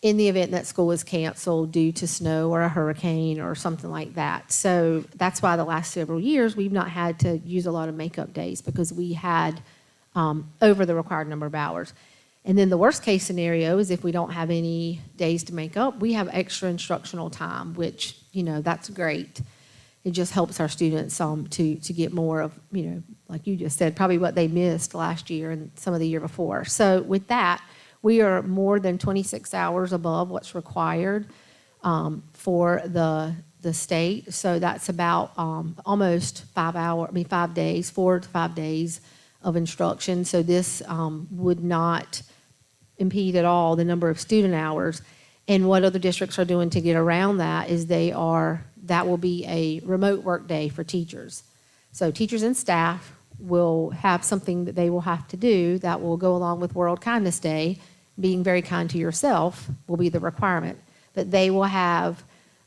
Speaker 5: in the event that school is canceled due to snow or a hurricane or something like that. So that's why the last several years, we've not had to use a lot of makeup days, because we had over the required number of hours. And then the worst case scenario is if we don't have any days to make up, we have extra instructional time, which, that's great. It just helps our students to get more of, like you just said, probably what they missed last year and some of the year before. So with that, we are more than 26 hours above what's required for the state. So that's about almost 5 days, 4 to 5 days of instruction. So this would not impede at all the number of student hours. And what other districts are doing to get around that is that will be a remote work day for teachers. So teachers and staff will have something that they will have to do that will go along with World Kindness Day. Being very kind to yourself will be the requirement. But they will have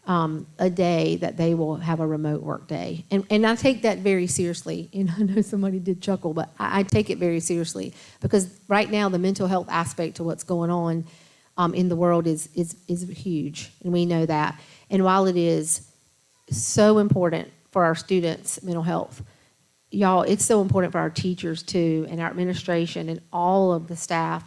Speaker 5: a day that they will have a remote work day. And I take that very seriously. And I know somebody did chuckle, but I take it very seriously, because right now the mental health aspect to what's going on in the world is huge, and we know that. And while it is so important for our students' mental health, y'all, it's so important for our teachers too, and our administration and all of the staff,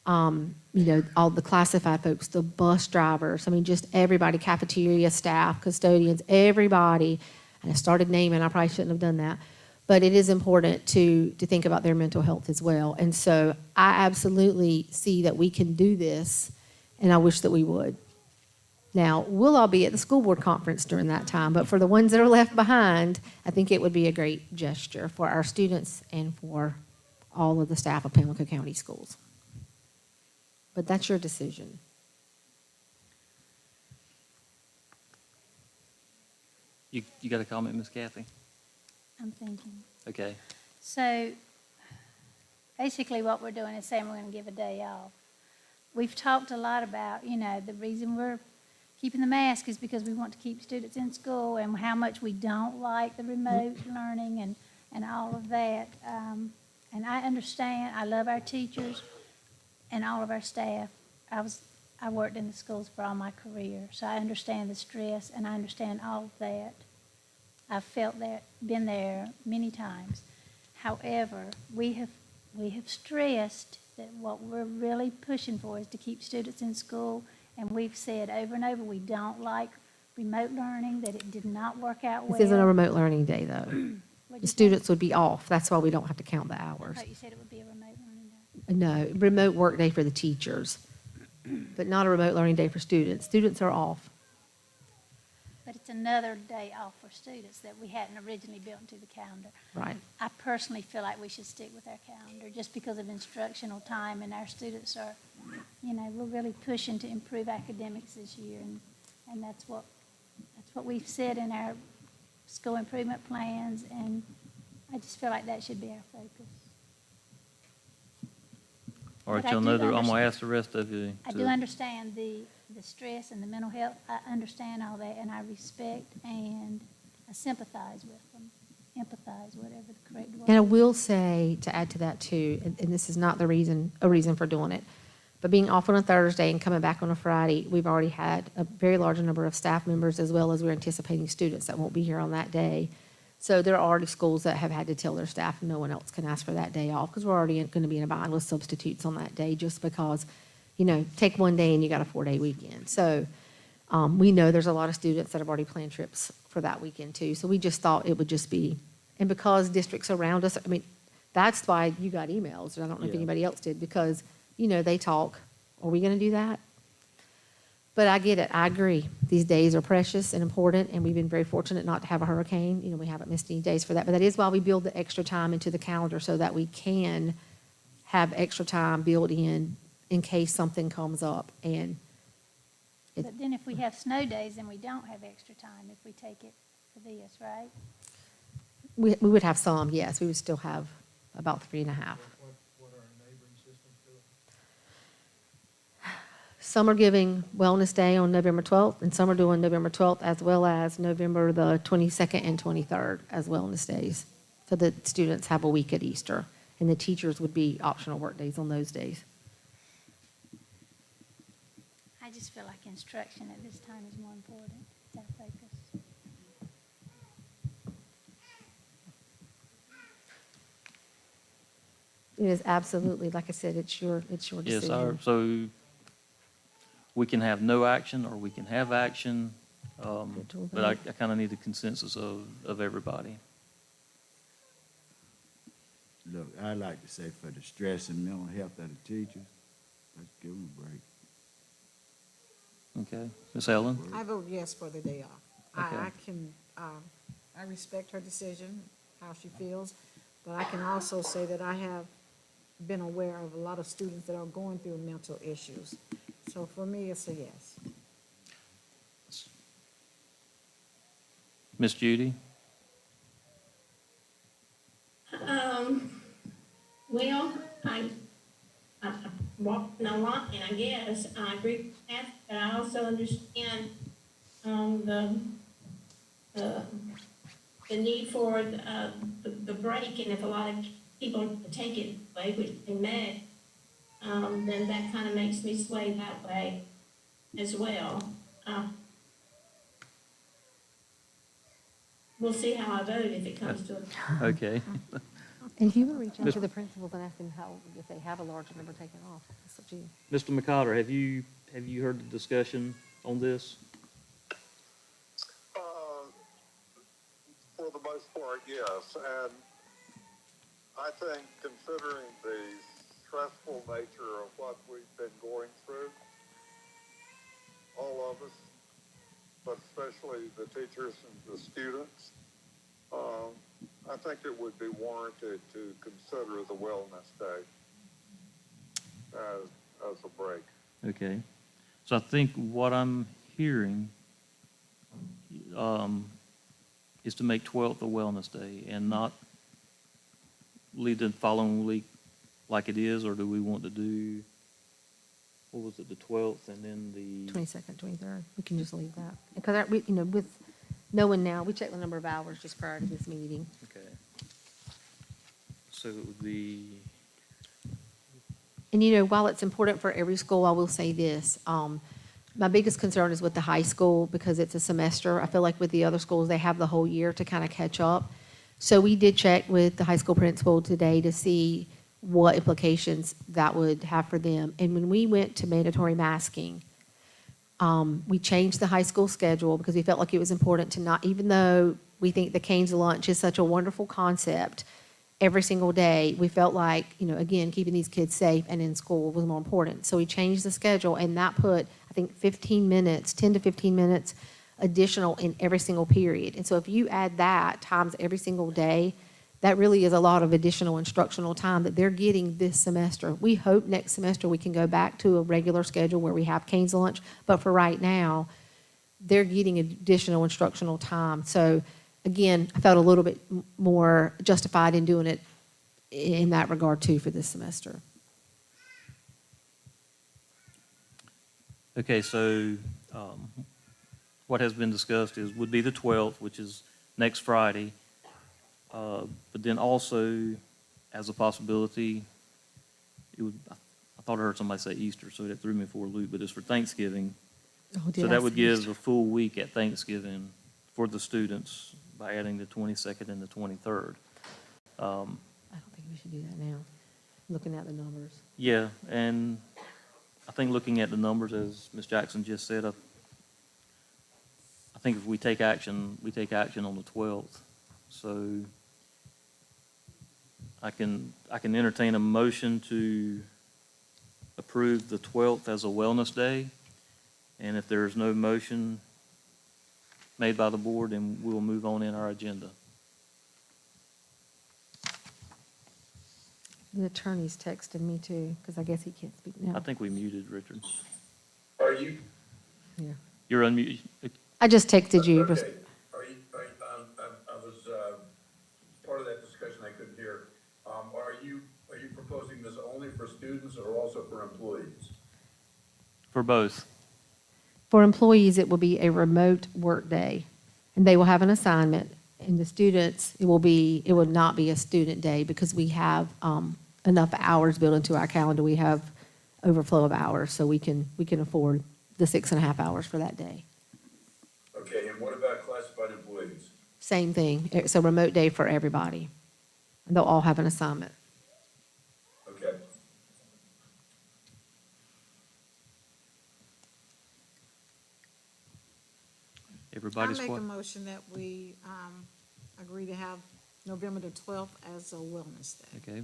Speaker 5: all the classified folks, the bus drivers, just everybody, cafeteria staff, custodians, everybody. And I started naming, I probably shouldn't have done that. But it is important to think about their mental health as well. And so I absolutely see that we can do this, and I wish that we would. Now, we'll all be at the school board conference during that time, but for the ones that are left behind, I think it would be a great gesture for our students and for all of the staff of Pamlico County Schools. But that's your decision.
Speaker 1: You got a comment, Ms. Kathy?
Speaker 10: I'm thinking.
Speaker 1: Okay.
Speaker 10: So basically what we're doing is saying we're going to give a day off. We've talked a lot about, the reason we're keeping the mask is because we want to keep students in school, and how much we don't like the remote learning and all of that. And I understand. I love our teachers and all of our staff. I worked in the schools for all my career, so I understand the stress, and I understand all of that. I've felt that, been there many times. However, we have stressed that what we're really pushing for is to keep students in school, and we've said over and over we don't like remote learning, that it did not work out well.
Speaker 5: This isn't a remote learning day, though. The students would be off. That's why we don't have to count the
Speaker 10: I
Speaker 5: hours.
Speaker 10: thought you said it would be a remote learning day.
Speaker 5: No, remote work day for the teachers, but not a remote learning day for students. Students are off.
Speaker 10: But it's another day off for students that we hadn't originally built into the calendar.
Speaker 5: Right.
Speaker 10: I personally feel like we should stick with our calendar just because of instructional time, and our students are you know, we're really pushing to improve academics this year, and that's what we've said in our school improvement plans, and I just feel like that should be our focus.
Speaker 1: All right,
Speaker 10: But I
Speaker 1: y'all
Speaker 10: do
Speaker 1: know that I'm gonna
Speaker 10: understand-
Speaker 1: ask the rest of you
Speaker 10: I
Speaker 1: to-
Speaker 10: do understand the stress and the mental health. I understand all that, and I respect and I sympathize with them, empathize, whatever the correct word
Speaker 5: And I
Speaker 10: is.
Speaker 5: will say, to add to that too, and this is not a reason for doing it, but being off on a Thursday and coming back on a Friday, we've already had a very large number of staff members, as well as we're anticipating students that won't be here on that day. So there are already schools that have had to tell their staff no one else can ask for that day off, because we're already going to be in a bind with substitutes on that day, just because, you know, take one day and you got a 4-day weekend. So we know there's a lot of students that have already planned trips for that weekend too. So we just thought it would just be, and because districts around us, I mean, that's why you got emails, and I don't know if
Speaker 1: Yeah.
Speaker 5: anybody else did, because, you know, they talk, are we going to do that? But I get it, I agree. These days are precious and important, and we've been very fortunate not to have a hurricane. You know, we haven't missed any days for that, but that is why we build the extra time into the calendar, so that we can have extra time built in case something comes up. And
Speaker 10: But then if we have snow days, then we don't have extra time if we take it for this, right?
Speaker 5: we would have some, yes, we would still have about 3.5.
Speaker 12: What are our neighboring systems doing?
Speaker 5: Some are giving Wellness Day on November 12th, and some are doing November 12th as well as November the 22nd and 23rd as Wellness Days. So the students have a week at Easter, and the teachers would be optional work days on those days.
Speaker 10: I just feel like instruction at this time is more important. It's our focus.
Speaker 5: It is absolutely, like I said, it's your decision.
Speaker 1: Yes, so we can have no action, or we can have action,
Speaker 5: Good to
Speaker 1: but I
Speaker 5: vote.
Speaker 1: kind of need the consensus of everybody.
Speaker 2: Look, I'd like to say for the stress and mental health of the teachers, let's give them a break.
Speaker 1: Okay, Ms. Ellen?
Speaker 9: I vote yes for the day off.
Speaker 1: Okay.
Speaker 9: I can, I respect her decision, how she feels, but I can also say that I have been aware of a lot of students that are going through mental issues. So for me, it's a yes.
Speaker 1: Ms. Judy?
Speaker 3: Well, I walked in a lot, and I guess I agree with that, but I also understand, the need for, the break, and if a lot of people take it away, which they may, then that kind of makes me sway that way as well. We'll see how I vote if it comes to it.
Speaker 1: Okay.
Speaker 5: And if you want to reach out
Speaker 1: Miss-
Speaker 5: to the principals and ask them how, if they have a larger number taken off, that's up to you.
Speaker 1: Mr. McCotter, have you heard the discussion on this?
Speaker 4: For the most part, yes, and I think considering the stressful nature of what we've been going through, all of us, but especially the teachers and the students, I think it would be warranted to consider the Wellness Day as a break.
Speaker 1: Okay. So I think what I'm hearing is to make 12th a Wellness Day and not leave the following week like it is, or do we want to do, what was it, the 12th and then the?
Speaker 5: 22nd, 23rd, we can just leave that. Because, you know, with knowing now, we checked the number of hours just prior to this meeting.
Speaker 1: Okay. So it would be,
Speaker 5: And, you know, while it's important for every school, I will say this. My biggest concern is with the high school, because it's a semester. I feel like with the other schools, they have the whole year to kind of catch up. So we did check with the high school principal today to see what implications that would have for them. And when we went to mandatory masking, we changed the high school schedule because we felt like it was important to not, even though we think the Cane's lunch is such a wonderful concept, every single day, we felt like, you know, again, keeping these kids safe and in school was more important. So we changed the schedule, and that put, I think, 15 minutes, 10 to 15 minutes additional in every single period. And so if you add that times every single day, that really is a lot of additional instructional time that they're getting this semester. We hope next semester we can go back to a regular schedule where we have Cane's lunch, but for right now, they're getting additional instructional time. So again, I felt a little bit more justified in doing it in that regard too for this semester.
Speaker 1: Okay, so what has been discussed would be the 12th, which is next Friday. But then also, as a possibility, I thought I heard somebody say Easter, so that threw me for a loop, but it's for Thanksgiving.
Speaker 5: Oh, did
Speaker 1: So
Speaker 5: I
Speaker 1: that would
Speaker 5: say
Speaker 1: give
Speaker 5: Easter?
Speaker 1: a full week at Thanksgiving for the students by adding the 22nd and the 23rd.
Speaker 5: I don't think we should do that now, looking at the numbers.
Speaker 1: Yeah, and I think looking at the numbers, as Ms. Jackson just said, I think if we take action on the 12th. So I can entertain a motion to approve the 12th as a wellness day. And if there's no motion made by the board, then we'll move on in our agenda.
Speaker 5: The attorney's texted me too, because I guess he can't speak
Speaker 1: I
Speaker 5: now.
Speaker 1: think we muted Richard.
Speaker 11: Are you,
Speaker 5: Yeah.
Speaker 1: You're unmuted.
Speaker 5: I just texted you.
Speaker 11: okay, I was, part of that discussion I couldn't hear. Are you proposing this only for students or also for employees?
Speaker 1: For both.
Speaker 5: For employees, it will be a remote work day, and they will have an assignment. And the students, it will not be a student day because we have enough hours built into our calendar. We have overflow of hours, so we can afford the 6.5 hours for that day.
Speaker 11: Okay, and what about classified employees?
Speaker 5: Same thing. It's a remote day for everybody. And they'll all have an assignment.
Speaker 11: Okay.
Speaker 1: Everybody's
Speaker 9: I make a
Speaker 1: what?
Speaker 9: motion that we agree to have November the 12th as a wellness day.
Speaker 1: Okay.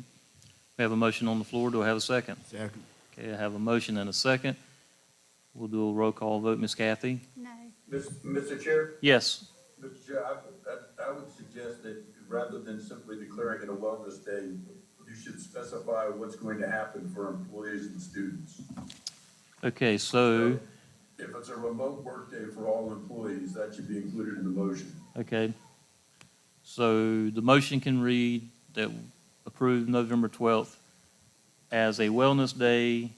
Speaker 1: We have a motion on the floor. Do I have a second?
Speaker 2: Second.
Speaker 1: Okay, I have a motion and a second. We'll do a roll call vote. Ms. Kathy?
Speaker 10: No.
Speaker 11: Mr. Chair?
Speaker 1: Yes.
Speaker 11: Mr. Chair, I would suggest that rather than simply declaring it a wellness day, you should specify what's going to happen for employees and students.
Speaker 1: Okay, so,
Speaker 11: If it's a remote work day for all employees, that should be included in the motion.
Speaker 1: okay. So the motion can read that approve November 12th as a wellness day.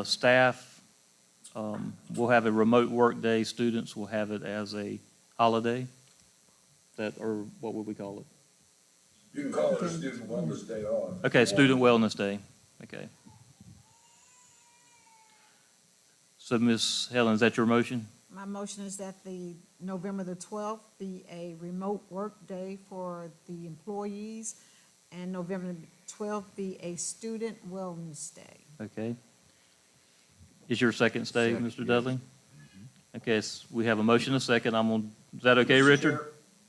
Speaker 1: Staff will have a remote work day. Students will have it as a holiday. Or what would we call it?
Speaker 11: You can call it a student wellness day off.
Speaker 1: Okay, student wellness day. Okay. So Ms. Helen, is that your motion?
Speaker 9: My motion is that the November the 12th be a remote work day for the employees, and November the 12th be a student wellness day.
Speaker 1: Okay. Is your second stay,
Speaker 2: Second,
Speaker 1: Mr.
Speaker 2: yes.
Speaker 1: Dudley? Okay, is that okay, Richard?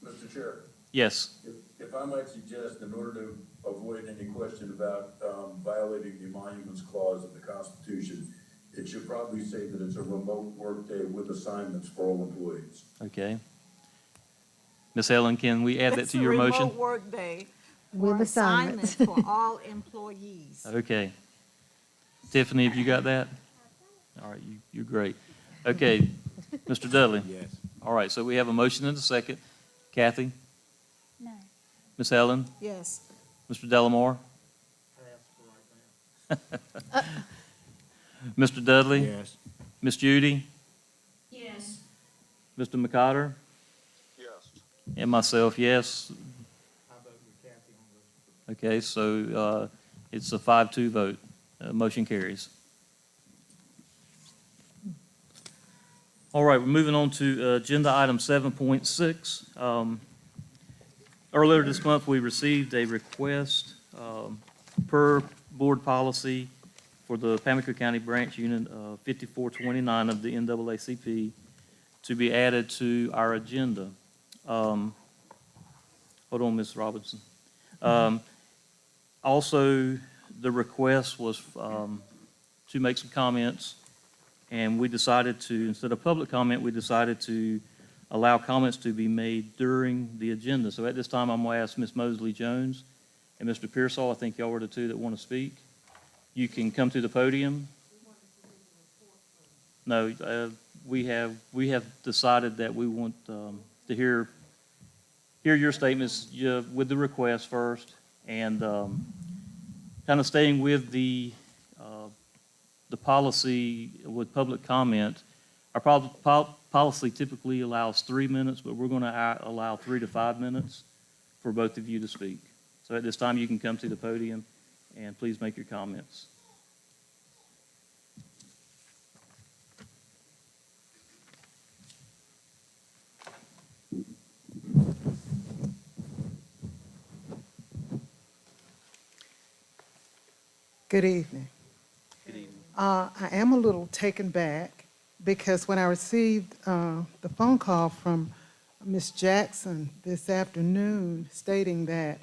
Speaker 11: Mr. Chair,
Speaker 1: Yes.
Speaker 11: if I might suggest, in order to avoid any question about violating the emoluments clause of the Constitution, it should probably say that it's a remote work day with assignments for all employees.
Speaker 1: Okay. Ms. Helen, can we add that to your
Speaker 9: It's a
Speaker 1: motion?
Speaker 9: remote work day
Speaker 5: With
Speaker 9: for
Speaker 5: assignments.
Speaker 9: assignments for all employees.
Speaker 1: Okay. Tiffany, have you got that? All right, you're great. Okay, Mr. Dudley?
Speaker 2: Yes.
Speaker 1: All right, so we have a motion and a second. Kathy?
Speaker 10: No.
Speaker 1: Ms. Helen?
Speaker 9: Yes.
Speaker 1: Mr. Delamore?
Speaker 12: Pass for right now.
Speaker 1: Mr. Dudley?
Speaker 2: Yes.
Speaker 1: Ms. Judy?
Speaker 3: Yes,
Speaker 1: Mr. McCotter?
Speaker 4: Yes.
Speaker 1: And myself, yes.
Speaker 12: I vote with Kathy on this.
Speaker 1: Okay, so it's a 5-2 vote. Motion carries. All right, we're moving on to agenda item 7.6. Earlier this month, we received a request per board policy for the Pamlico County Branch Unit 5429 of the NAACP to be added to our agenda. Hold on, Ms. Robinson. Also, the request was to make some comments, and we decided to, instead of public comment, we decided to allow comments to be made during the agenda. So at this time, I'm going to ask Ms. Mosley Jones and Mr. Pearsall, I think y'all were the two that want to speak. You can come to the podium. No, we have decided that we want to hear your statements with the request first, and kind of staying with the policy with public comment. Our policy typically allows 3 minutes, but we're going to allow 3 to 5 minutes for both of you to speak. So at this time, you can come to the podium and please make your comments.
Speaker 13: Good evening.
Speaker 1: Good evening.
Speaker 13: I am a little taken back because when I received the phone call from Ms. Jackson this afternoon stating that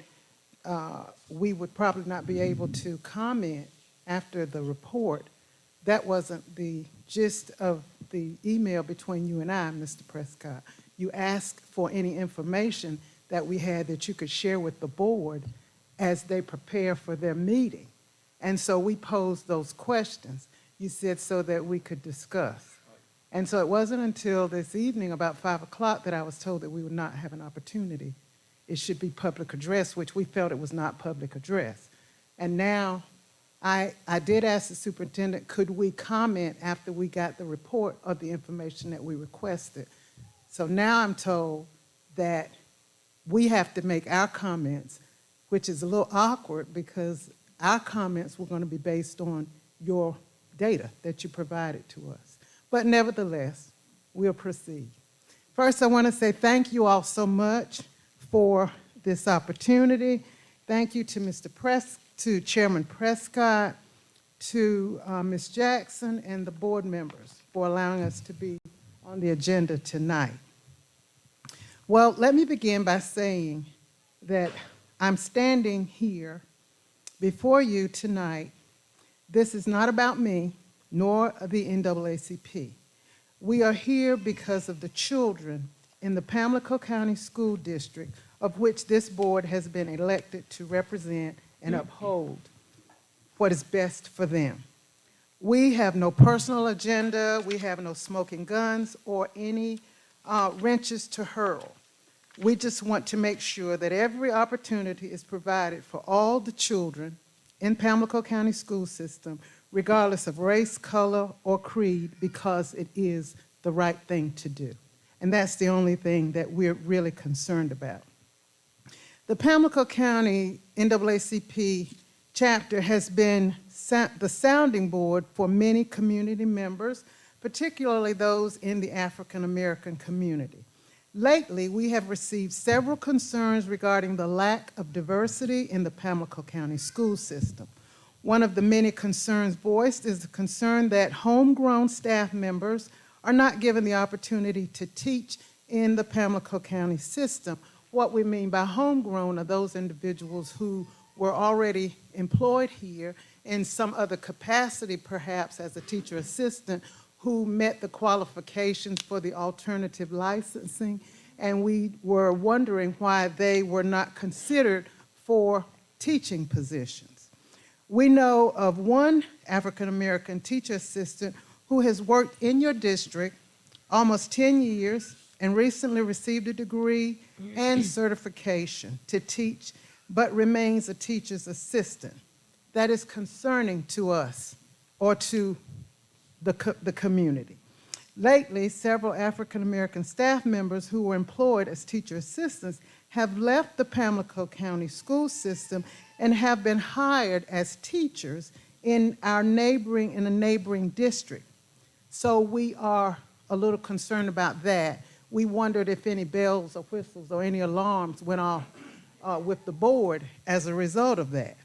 Speaker 13: we would probably not be able to comment after the report, that wasn't the gist of the email between you and I, Mr. Prescott. You asked for any information that we had that you could share with the board as they prepare for their meeting. And so we posed those questions. You said so that we could discuss. And so it wasn't until this evening, about 5 o'clock, that I was told that we would not have an opportunity. It should be public address, which we felt it was not public address. And now I did ask the superintendent, could we comment after we got the report of the information that we requested? So now I'm told that we have to make our comments, which is a little awkward because our comments were going to be based on your data that you provided to us. But nevertheless, we'll proceed. First, I want to say thank you all so much for this opportunity. Thank you to Chairman Prescott, to Ms. Jackson, and the board members for allowing us to be on the agenda tonight. Well, let me begin by saying that I'm standing here before you tonight. This is not about me, nor the NAACP. We are here because of the children in the Pamlico County School District, of which this board has been elected to represent and uphold what is best for them. We have no personal agenda, we have no smoking guns or any wrenches to hurl. We just want to make sure that every opportunity is provided for all the children in Pamlico County School System, regardless of race, color, or creed, because it is the right thing to do. And that's the only thing that we're really concerned about. The Pamlico County NAACP chapter has been the sounding board for many community members, particularly those in the African American community. Lately, we have received several concerns regarding the lack of diversity in the Pamlico County school system. One of the many concerns voiced is the concern that homegrown staff members are not given the opportunity to teach in the Pamlico County system. What we mean by homegrown are those individuals who were already employed here in some other capacity, perhaps as a teacher assistant, who met the qualifications for the alternative licensing, and we were wondering why they were not considered for teaching positions. We know of one African-American teacher assistant who has worked in your district almost 10 years and recently received a degree and certification to teach, but remains a teacher's assistant. That is concerning to us or to the community. Lately, several African-American staff members who were employed as teacher assistants have left the Pamlico County school system and have been hired as teachers in a neighboring district. So we are a little concerned about that. We wondered if any bells or whistles or any alarms went off with the board as a result of that.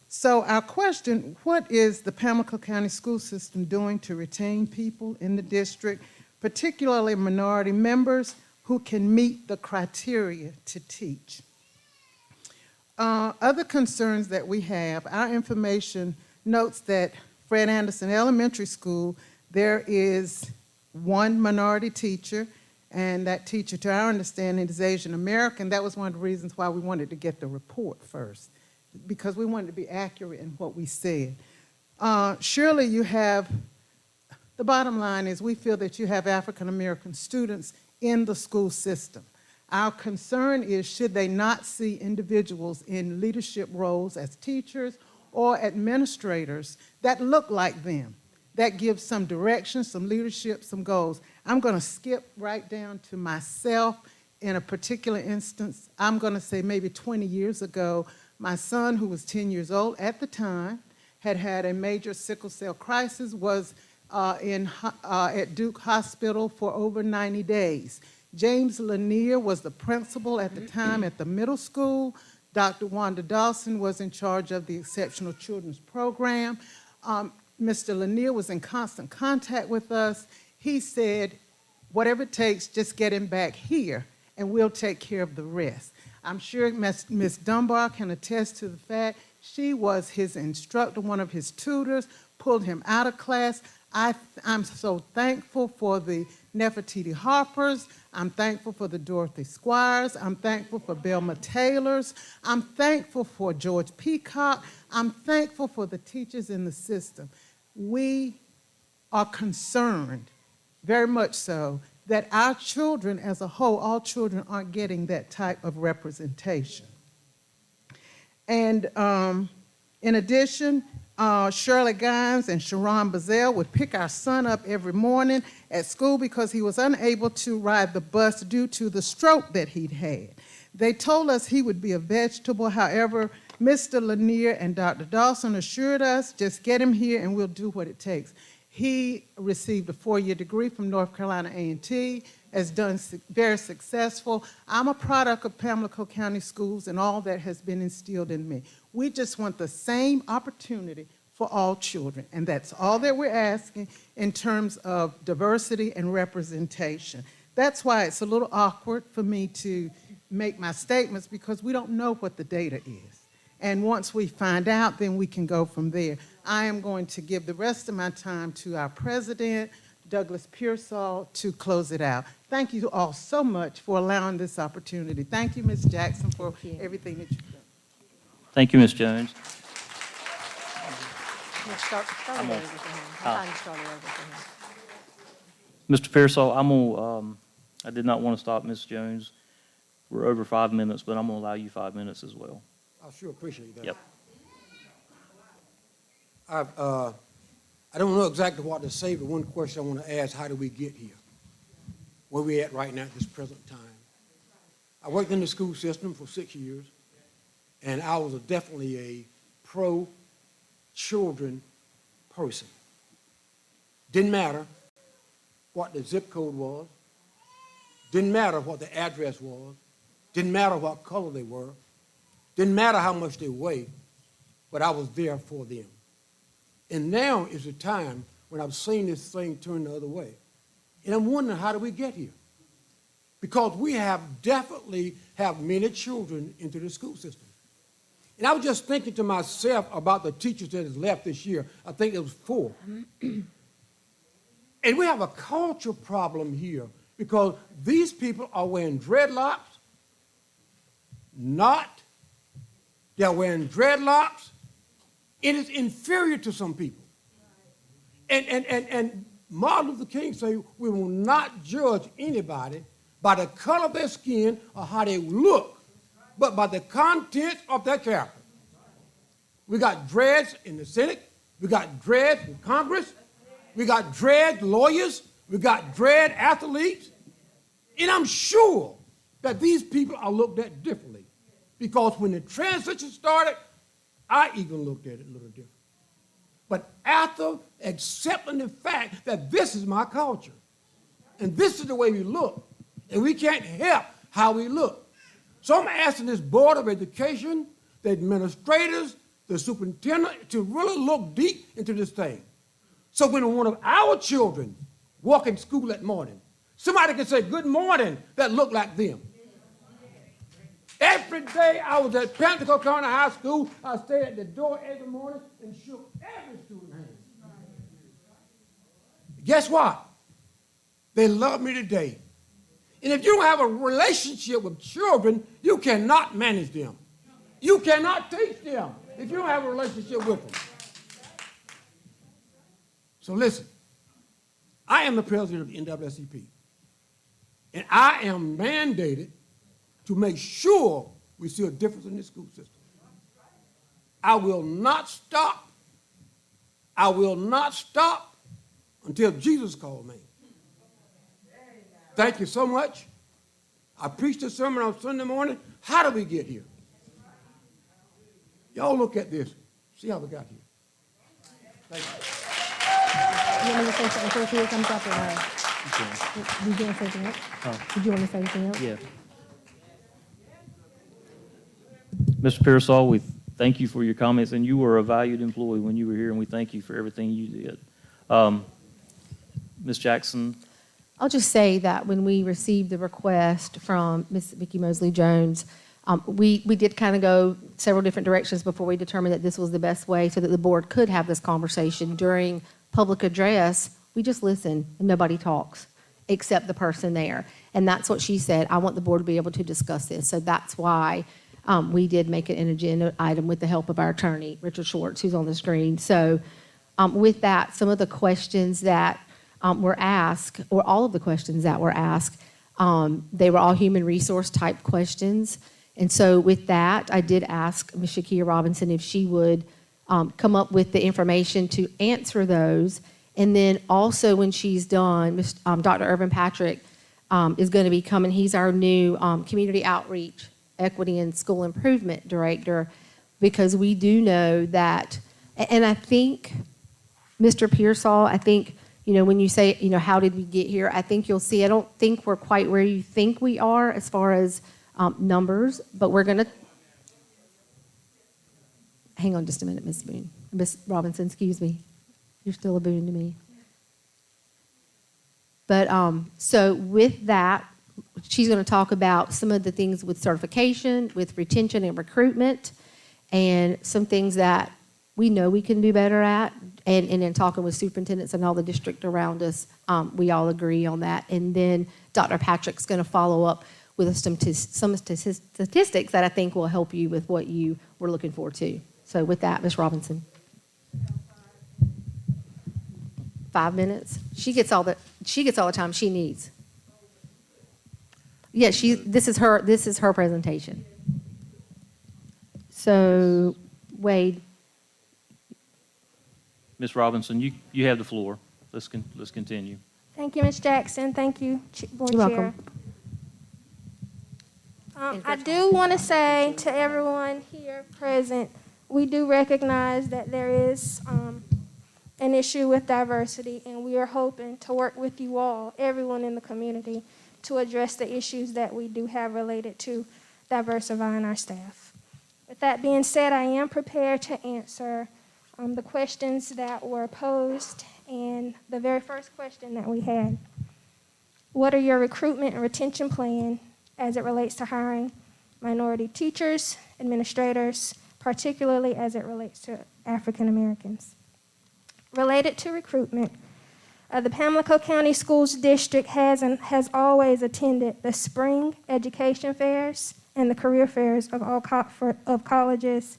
Speaker 13: So our question, what is the Pamlico County school system doing to retain people in the district, particularly minority members who can meet the criteria to teach? Other concerns that we have, our information notes that Fred Anderson Elementary School, there is one minority teacher, And that teacher, to our understanding, is Asian American. That was one of the reasons why we wanted to get the report first, because we wanted to be accurate in what we said. Surely you have, the bottom line is we feel that you have African American students in the school system. Our concern is, should they not see individuals in leadership roles as teachers or administrators that look like them, that give some direction, some leadership, some goals. I'm going to skip right down to myself in a particular instance. I'm going to say maybe 20 years ago, my son, who was 10 years old at the time, had a major sickle cell crisis, was at Duke Hospital for over 90 days. James Lanier was the principal at the time at the middle school. Dr. Wanda Dawson was in charge of the Exceptional Children's Program. Mr. Lanier was in constant contact with us. He said, whatever it takes, just get him back here, and we'll take care of the rest. I'm sure Ms. Dunbar can attest to the fact she was his instructor, one of his tutors, pulled him out of class. I'm so thankful for the Nefertiti Harpers. I'm thankful for the Dorothy Squires. I'm thankful for Belma Taylors. I'm thankful for George Peacock. I'm thankful for the teachers in the system. We are concerned, very much so, that our children as a whole, all children aren't getting that type of representation. And in addition, Shirley Gines and Sharon Bazell would pick our son up every morning at school because he was unable to ride the bus due to the stroke that he'd had. They told us he would be a vegetable. However, Mr. Lanier and Dr. Dawson assured us, just get him here and we'll do what it takes. He received a 4-year degree from North Carolina A&T, has done very successful. I'm a product of Pamlico County Schools and all that has been instilled in me. We just want the same opportunity for all children, and that's all that we're asking in terms of diversity and representation. That's why it's a little awkward for me to make my statements, because we don't know what the data is. And once we find out, then we can go from there. I am going to give the rest of my time to our president, Douglas Pearsall, to close it out. Thank you all so much for allowing this opportunity. Thank you, Ms. Jackson, for everything that you've done.
Speaker 1: Thank you, Ms. Jones.
Speaker 5: Start over for him. I thought you started over for him.
Speaker 1: Mr. Pearsall, I did not want to stop Ms. Jones. We're over 5 minutes, but I'm going to allow you 5 minutes as well.
Speaker 12: I sure appreciate that.
Speaker 1: Yep.
Speaker 12: I don't know exactly what to say, but one question I want to ask, how did we get here? Where we at right now at this present time? I worked in the school system for 6 years, and I was definitely a pro-children person. Didn't matter what the zip code was, didn't matter what the address was, didn't matter what color they were, didn't matter how much they weighed, but I was there for them. And now is the time when I've seen this thing turn the other way. And I'm wondering, how do we get here? Because we definitely have many children into the school system. And I was just thinking to myself about the teachers that has left this year. I think it was 4. And we have a culture problem here because these people are wearing dreadlocks, they're wearing dreadlocks. It is inferior to some people. And Martin Luther King said, we will not judge anybody by the color of their skin or how they look, but by the content of their character. We got dreads in the Senate. We got dreads in Congress. We got dread lawyers. We got dread athletes. And I'm sure that these people are looked at differently, because when the transition started, I even looked at it a little different. But after accepting the fact that this is my culture, and this is the way we look, and we can't help how we look. So I'm asking this Board of Education, the administrators, the superintendent, to really look deep into this thing. So when one of our children walk in school that morning, somebody can say, good morning, that look like them. Every day I was at Pamlico County High School, I stayed at the door every morning and shook every student's hand. Guess what? They love me today. And if you don't have a relationship with children, you cannot manage them. You cannot teach them if you don't have a relationship with them. So listen, I am the president of the NAACP, and I am mandated to make sure we see a difference in the school system. I will not stop. I will not stop until Jesus calls me. Thank you so much. I preached a sermon on Sunday morning. How did we get here? Y'all look at this. See how we got here. Thank you.
Speaker 5: You want me to say something before Peter comes up? Did you want to say something else? Did you want to say anything else?
Speaker 1: Yeah. Mr. Pearsall, we thank you for your comments, and you were a valued employee when you were here, and we thank you for everything you did. Ms. Jackson?
Speaker 5: I'll just say that when we received the request from Ms. Vicki Mosley Jones, we did kind of go several different directions before we determined that this was the best way so that the board could have this conversation. During public address, we just listen and nobody talks except the person there. And that's what she said. I want the board to be able to discuss this. So that's why we did make it an agenda item with the help of our attorney, Richard Schwartz, who's on the screen. So with that, some of the questions that were asked, or all of the questions that were asked, they were all human resource type questions. And so with that, I did ask Ms. Shakia Robinson if she would come up with the information to answer those. And then also when she's done, Dr. Irvin Patrick is going to be coming. He's our new community outreach, equity, and school improvement director, because we do know that, and I think, Mr. Pearsall, I think, when you say, how did we get here, I think you'll see, I don't think we're quite where you think we are as far as numbers, but we're going to, hang on just a minute, Ms. Robinson, excuse me. You're still a boon to me. But so with that, she's going to talk about some of the things with certification, with retention and recruitment, and some things that we know we can do better at. And in talking with superintendents and all the district around us, we all agree on that. And then Dr. Patrick's going to follow up with some statistics that I think will help you with what you were looking for too. So with that, Ms. Robinson. 5 minutes. She gets all the time she needs. Yeah, this is her presentation. So Wade.
Speaker 1: Ms. Robinson, you have the floor. Let's continue.
Speaker 14: Thank you, Ms. Jackson. Thank you, Board
Speaker 5: You're
Speaker 14: Chair.
Speaker 5: Welcome.
Speaker 14: I do want to say to everyone here present, we do recognize that there is an issue with diversity, and we are hoping to work with you all, everyone in the community, to address the issues that we do have related to diversifying our staff. With that being said, I am prepared to answer the questions that were posed, and the very first question that we had: what are your recruitment and retention plan as it relates to hiring minority teachers, administrators, particularly as it relates to African Americans? Related to recruitment, the Pamlico County Schools District has always attended the spring education fairs and the career fairs of all colleges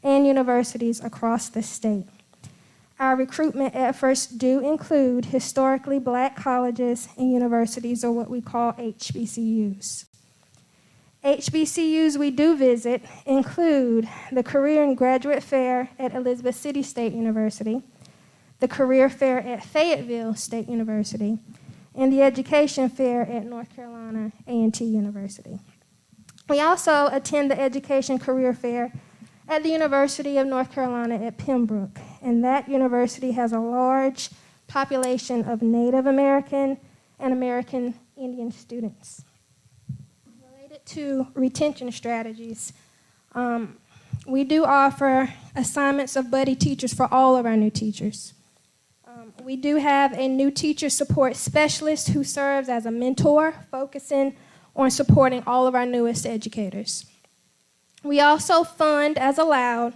Speaker 14: and universities across the state. Our recruitment efforts do include historically black colleges and universities, or what we call HBCUs. HBCUs we do visit include the Career and Graduate Fair at Elizabeth City State University, the Career Fair at Fayetteville State University, and the Education Fair at North Carolina A&T University. We also attend the Education Career Fair at the University of North Carolina at Pembroke, and that university has a large population of Native American and American Indian students. Related to retention strategies, we do offer assignments of buddy teachers for all of our new teachers. We do have a new teacher support specialist who serves as a mentor, focusing on supporting all of our newest educators. We also fund, as allowed,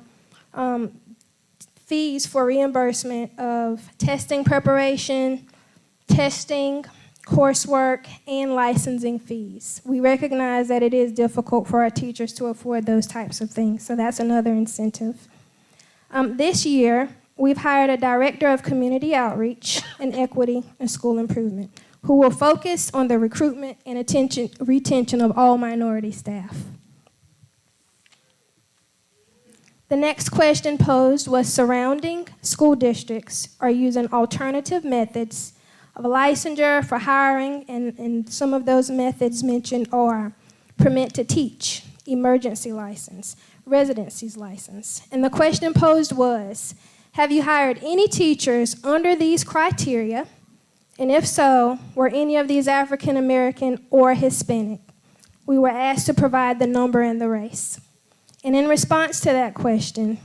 Speaker 14: fees for reimbursement of testing preparation, testing, coursework, and licensing fees. We recognize that it is difficult for our teachers to afford those types of things, so that's another incentive. This year, we've hired a director of community outreach and equity and school improvement who will focus on the recruitment and retention of all minority staff. The next question posed was surrounding school districts are using alternative methods of licensure for hiring, and some of those methods mentioned are permit to teach, emergency license, residencies license. And the question posed was, have you hired any teachers under these criteria? And if so, were any of these African American or Hispanic? We were asked to provide the number and the race. And in response to that question,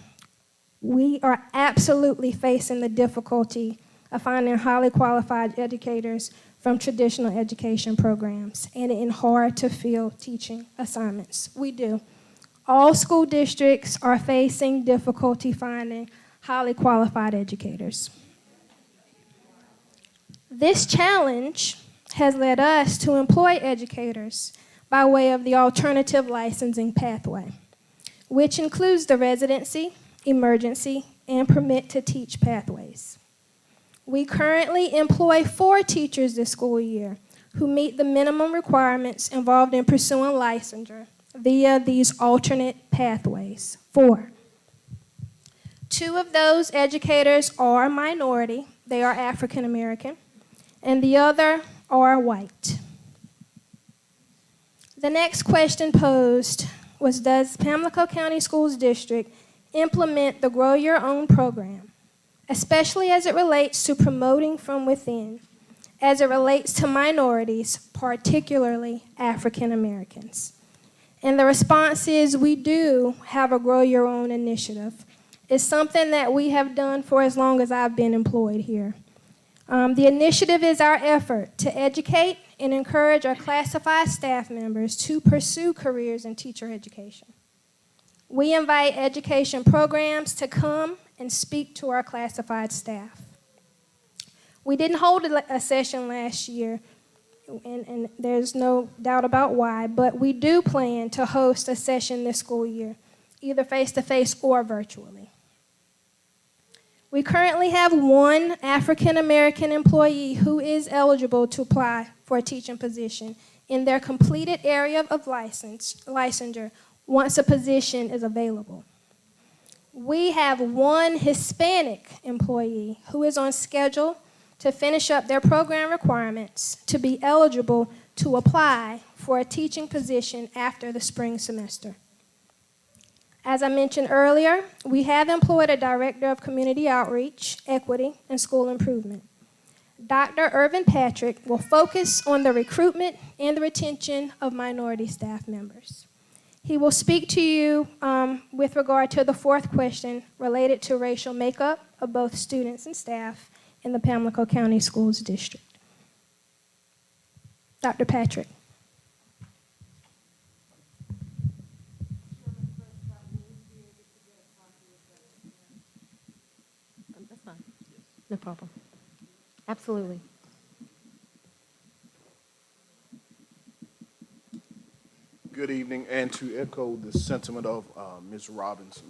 Speaker 14: we are absolutely facing the difficulty of finding highly qualified educators from traditional education programs and in hard-to-fill teaching assignments. We do. All school districts are facing difficulty finding highly qualified educators. This challenge has led us to employ educators by way of the alternative licensing pathway, which includes the residency, emergency, and permit to teach pathways. We currently employ 4 teachers this school year who meet the minimum requirements involved in pursuing licensure via these alternate pathways. 4. 2 of those educators are minority, they are African American, and the other are white. The next question posed was, does Pamlico County Schools District implement the Grow Your Own program, especially as it relates to promoting from within, as it relates to minorities, particularly African Americans? And the response is, we do have a Grow Your Own initiative. It's something that we have done for as long as I've been employed here. The initiative is our effort to educate and encourage our classified staff members to pursue careers in teacher education. We invite education programs to come and speak to our classified staff. We didn't hold a session last year, and there's no doubt about why, but we do plan to host a session this school year, either face-to-face or virtually. We currently have 1 African American employee who is eligible to apply for a teaching position in their completed area of licensure once a position is available. We have 1 Hispanic employee who is on schedule to finish up their program requirements to be eligible to apply for a teaching position after the spring semester. As I mentioned earlier, we have employed a director of community outreach, equity, and school improvement. Dr. Irvin Patrick will focus on the recruitment and the retention of minority staff members. He will speak to you with regard to the 4th question related to racial makeup of both students and staff in the Pamlico County Schools District. Dr. Patrick.
Speaker 5: That's fine. No problem. Absolutely.
Speaker 15: Good evening, and to echo the sentiment of Mrs. Robinson,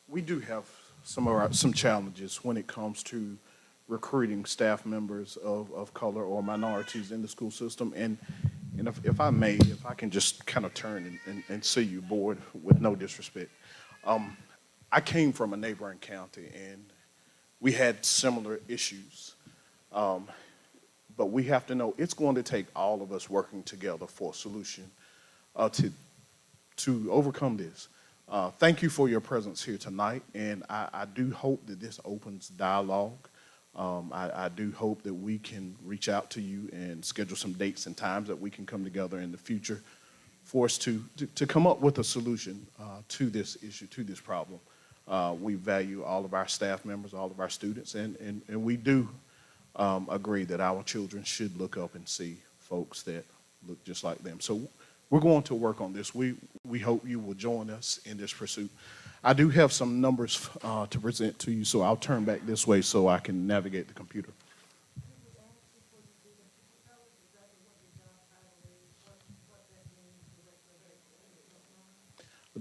Speaker 15: we do have some challenges when it comes to recruiting staff members of color or minorities in the school system. And if I may, if I can just kind of turn and see you, board, with no disrespect. I came from a neighboring county, and we had similar issues. But we have to know it's going to take all of us working together for a solution to overcome this. Thank you for your presence here tonight, and I do hope that this opens dialogue. I do hope that we can reach out to you and schedule some dates and times that we can come together in the future for us to come up with a solution to this issue, to this problem. We value all of our staff members, all of our students, and we do agree that our children should look up and see folks that look just like them. So we're going to work on this. We hope you will join us in this pursuit. I do have some numbers to present to you, so I'll turn back this way so I can navigate the computer.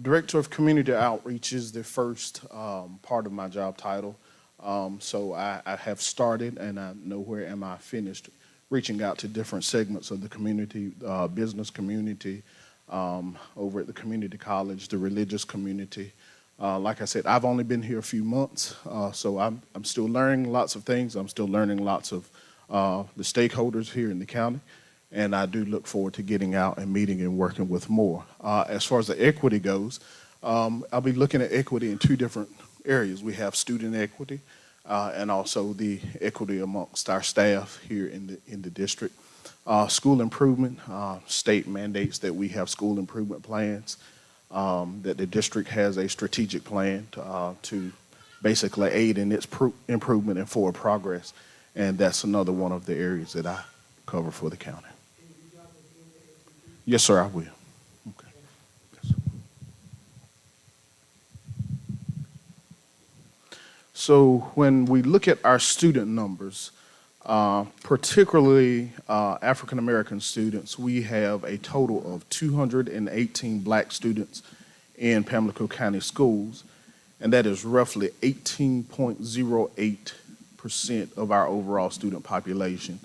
Speaker 15: Director of Community Outreach is the first part of my job title. So I have started, and I know where am I finished, reaching out to different segments of the community, business community, over at the community college, the religious community. Like I said, I've only been here a few months, so I'm still learning lots of things. I'm still learning lots of the stakeholders here in the county. And I do look forward to getting out and meeting and working with more. As far as the equity goes, I'll be looking at equity in two different areas. We have student equity and also the equity amongst our staff here in the district. School improvement, state mandates that we have school improvement plans, that the district has a strategic plan to basically aid in its improvement and forward progress. And that's another one of the areas that I cover for the county. Yes, sir, I will. Okay. Yes. So when we look at our student numbers, particularly African American students, we have a total of 218 black students in Pamlico County schools, and that is roughly 18.08% of our overall student population.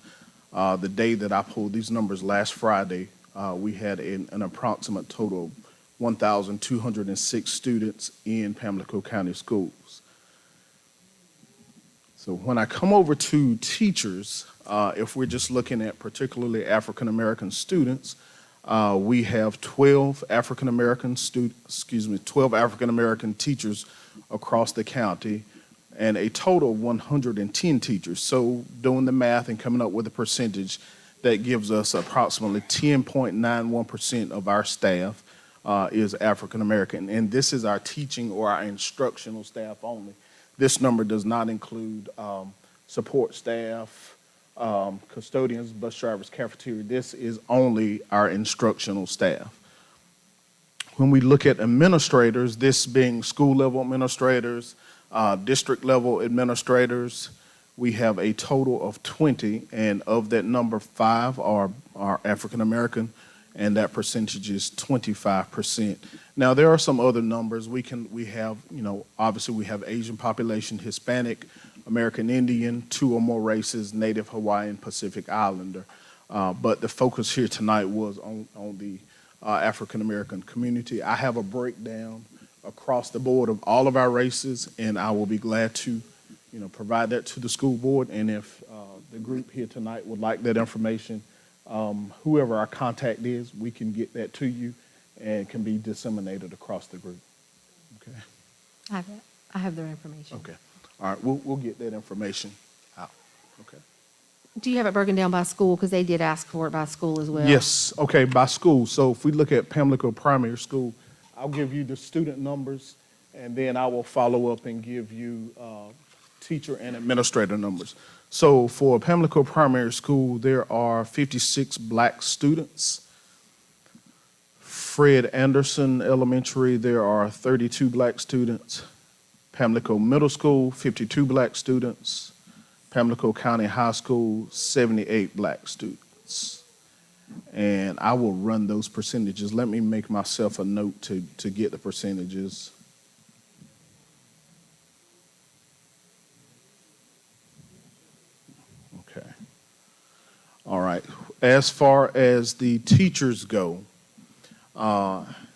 Speaker 15: The day that I pulled these numbers last Friday, we had an approximate total of 1,206 students in Pamlico County schools. So when I come over to teachers, if we're just looking at particularly African American students, we have 12 African American teachers across the county, and a total of 110 teachers. So doing the math and coming up with a percentage, that gives us approximately 10.91% of our staff is African American. And this is our teaching or our instructional staff only. This number does not include support staff, custodians, bus drivers, cafeteria. This is only our instructional staff. When we look at administrators, this being school level administrators, district level administrators, we have a total of 20, and of that number, 5 are African American, and that percentage is 25%. Now, there are some other numbers. We have, obviously we have Asian population, Hispanic, American Indian, 2 or more races, Native Hawaiian, Pacific Islander. But the focus here tonight was on the African American community. I have a breakdown across the board of all of our races, and I will be glad to provide that to the school board. And if the group here tonight would like that information, whoever our contact is, we can get that to you and can be disseminated across the group. Okay.
Speaker 5: I have their information.
Speaker 15: Okay. All right. We'll get that information out. Okay.
Speaker 5: Do you have it broken down by school? Because they did ask for it by school as well.
Speaker 15: Yes. Okay. By school. So if we look at Pamlico Primary School, I'll give you the student numbers, and then I will follow up and give you teacher and administrator numbers. So for Pamlico Primary School, there are 56 black students. Fred Anderson Elementary, there are 32 black students. Pamlico Middle School, 52 black students. Pamlico County High School, 78 black students. And I will run those percentages. Let me make myself a note to get the percentages. Okay. All right. As far as the teachers go,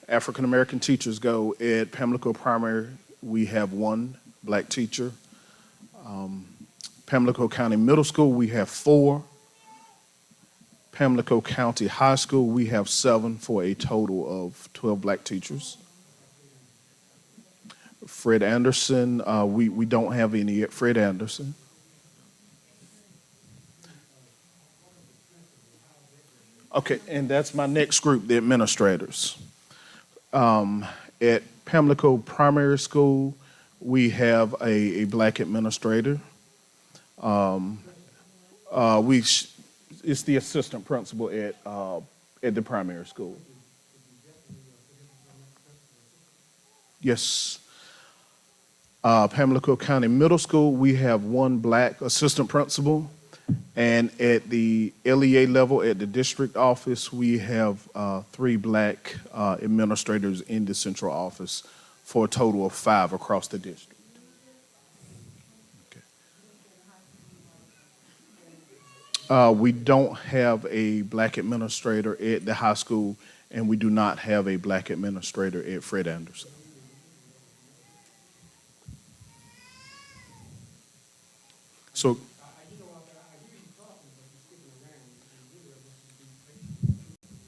Speaker 15: African American teachers go, at Pamlico Primary, we have 1 black teacher. Pamlico County Middle School, we have 4. Pamlico County High School, we have 7 for a total of 12 black teachers. Fred Anderson, we don't have any at Fred Anderson. Okay, and that's my next group, the administrators. At Pamlico Primary School, we have a black administrator. It's the assistant principal at the primary school. Yes. Pamlico County Middle School, we have one black assistant principal. And at the LEA level, at the district office, we have 3 black administrators in the central office for a total of 5 across the district. We don't have a black administrator at the high school, and we do not have a black administrator at Fred Anderson. So,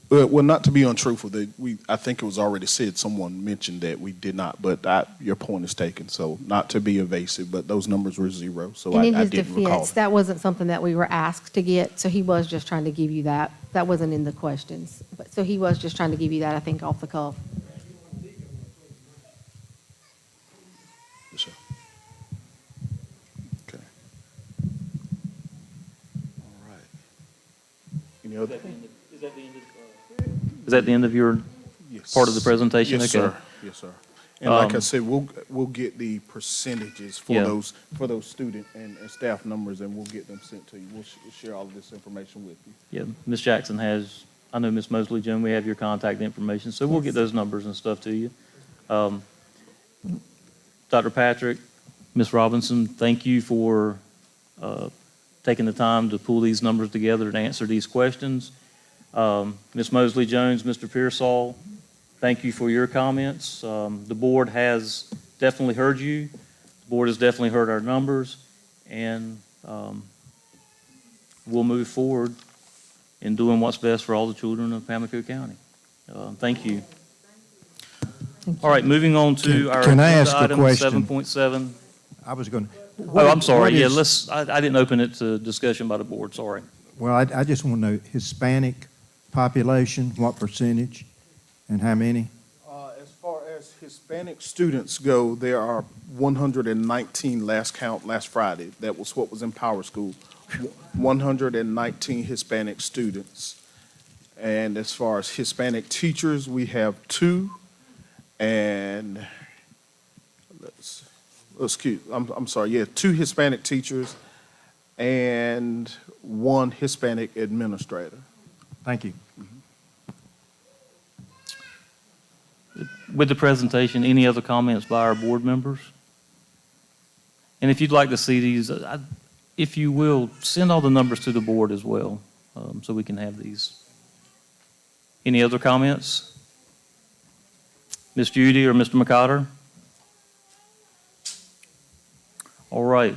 Speaker 15: well, not to be untruthful, I think it was already said, someone mentioned that we did not, but your point is taken. So not to be evasive, but those numbers were 0, so
Speaker 5: And in
Speaker 15: I
Speaker 5: his
Speaker 15: didn't recall
Speaker 5: defense, that wasn't something that we were asked to get, so he was just trying to give you that. That wasn't in the questions. But, so he was just trying to give you that, I think, off the cuff.
Speaker 15: Yes, sir. Okay. All right. Any other?
Speaker 1: Is that the end of your
Speaker 15: Yes.
Speaker 1: part of the presentation?
Speaker 15: Yes,
Speaker 1: Okay.
Speaker 15: sir. Yes, sir. And like I said, we'll get the percentages for
Speaker 1: Yeah.
Speaker 15: those student and staff numbers, and we'll get them sent to you. We'll share all of this information with you.
Speaker 1: Yeah, Ms. Jackson has, I know Ms. Mosley, Joan, we have your contact information, so we'll get those numbers and stuff to you. Dr. Patrick, Ms. Robinson, thank you for taking the time to pull these numbers together and answer these questions. Ms. Mosley Jones, Mr. Pearsall, thank you for your comments. The board has definitely heard you. The board has definitely heard our numbers, and we'll move forward in doing what's best for all the children of Pamlico County. Thank you. All right, moving on to our
Speaker 8: Can I
Speaker 1: agenda
Speaker 8: ask a
Speaker 1: item
Speaker 8: question?
Speaker 1: 7.7.
Speaker 8: I was going to.
Speaker 1: Oh, I'm sorry. Yeah, I didn't open it to discussion by the board, sorry.
Speaker 8: Well, I just want to know Hispanic population, what percentage and how many?
Speaker 15: As far as Hispanic students go, there are 119 last count last Friday. That was what was in Power School. 119 Hispanic students. And as far as Hispanic teachers, we have 2. And I'm sorry, yeah, 2 Hispanic teachers and 1 Hispanic administrator.
Speaker 8: Thank you.
Speaker 1: With the presentation, any other comments by our board members? And if you'd like to see these, if you will, send all the numbers to the board as well, so we can have these. Any other comments? Ms. Judy or Mr. McCotter? All right.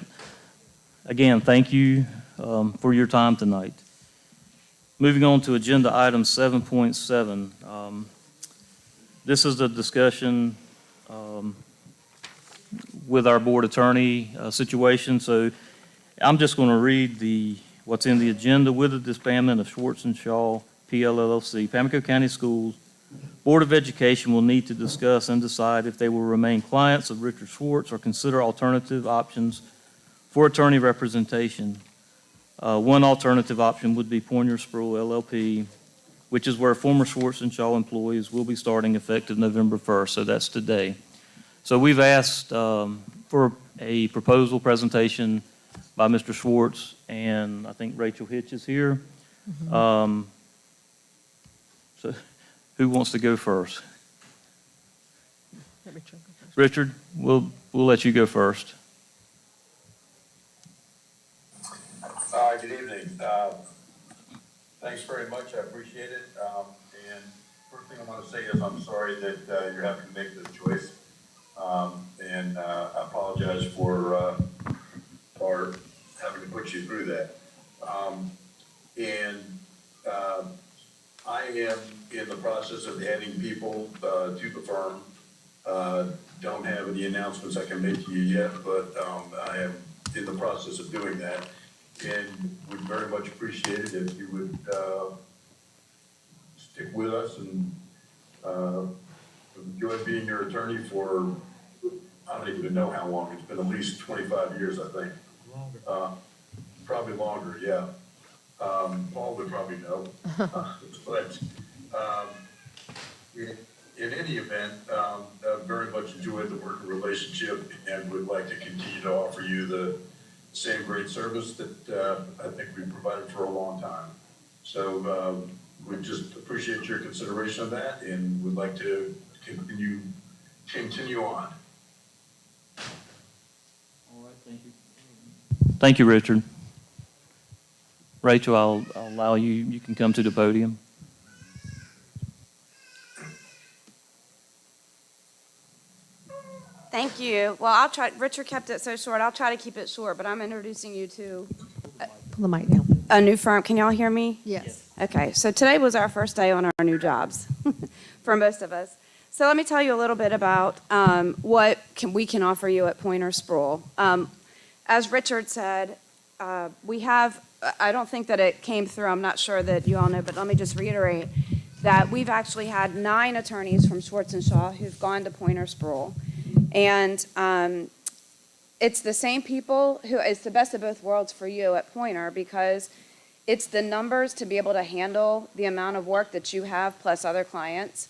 Speaker 1: Again, thank you for your time tonight. Moving on to agenda item 7.7. This is a discussion with our board attorney situation. So I'm just going to read what's in the agenda. With the disbandment of Schwartz and Shaw PLLC, Pamlico County Schools Board of Education will need to discuss and decide if they will remain clients of Richard Schwartz or consider alternative options for attorney representation. One alternative option would be Poinier Spruill LLP, which is where former Schwartz and Shaw employees will be starting effective November 1st, so that's today. So we've asked for a proposal presentation by Mr. Schwartz, and I think Rachel Hitch is here. So who wants to go first? Richard, we'll let you go first.
Speaker 11: Good evening. Thanks very much. I appreciate it. And first thing I want to say is I'm sorry that you're having to make this choice. And I apologize for having to put you through that. I am in the process of adding people to the firm. Don't have any announcements I can make to you yet, but I am in the process of doing that. And would very much appreciate it if you would stick with us and enjoy being your attorney for, I don't even know how long. It's been at least 25 years, I think. Longer. Probably longer, yeah. Paul would probably know. But in any event, very much enjoyed the working relationship and would like to continue to offer you the same great service that I think we've provided for a long time. So we just appreciate your consideration of that and would like to continue on.
Speaker 1: All right, thank you. Thank you, Richard. Rachel, I'll allow you, you can come to the podium.
Speaker 16: Thank you. Well, I'll try, Richard kept it so short, I'll try to keep it short, but I'm introducing you to
Speaker 5: Pull the mic down.
Speaker 16: a new firm. Can y'all hear me?
Speaker 5: Yes.
Speaker 16: Okay, so today was our first day on our new jobs for most of us. So let me tell you a little bit about what we can offer you at Pointer Sproul. As Richard said, we have, I don't think that it came through, I'm not sure that you all know, but let me just reiterate that we've actually had 9 attorneys from Schwartz & Shaw who've gone to Pointer Sproul. And it's the same people who, it's the best of both worlds for you at Pointer because it's the numbers to be able to handle the amount of work that you have plus other clients.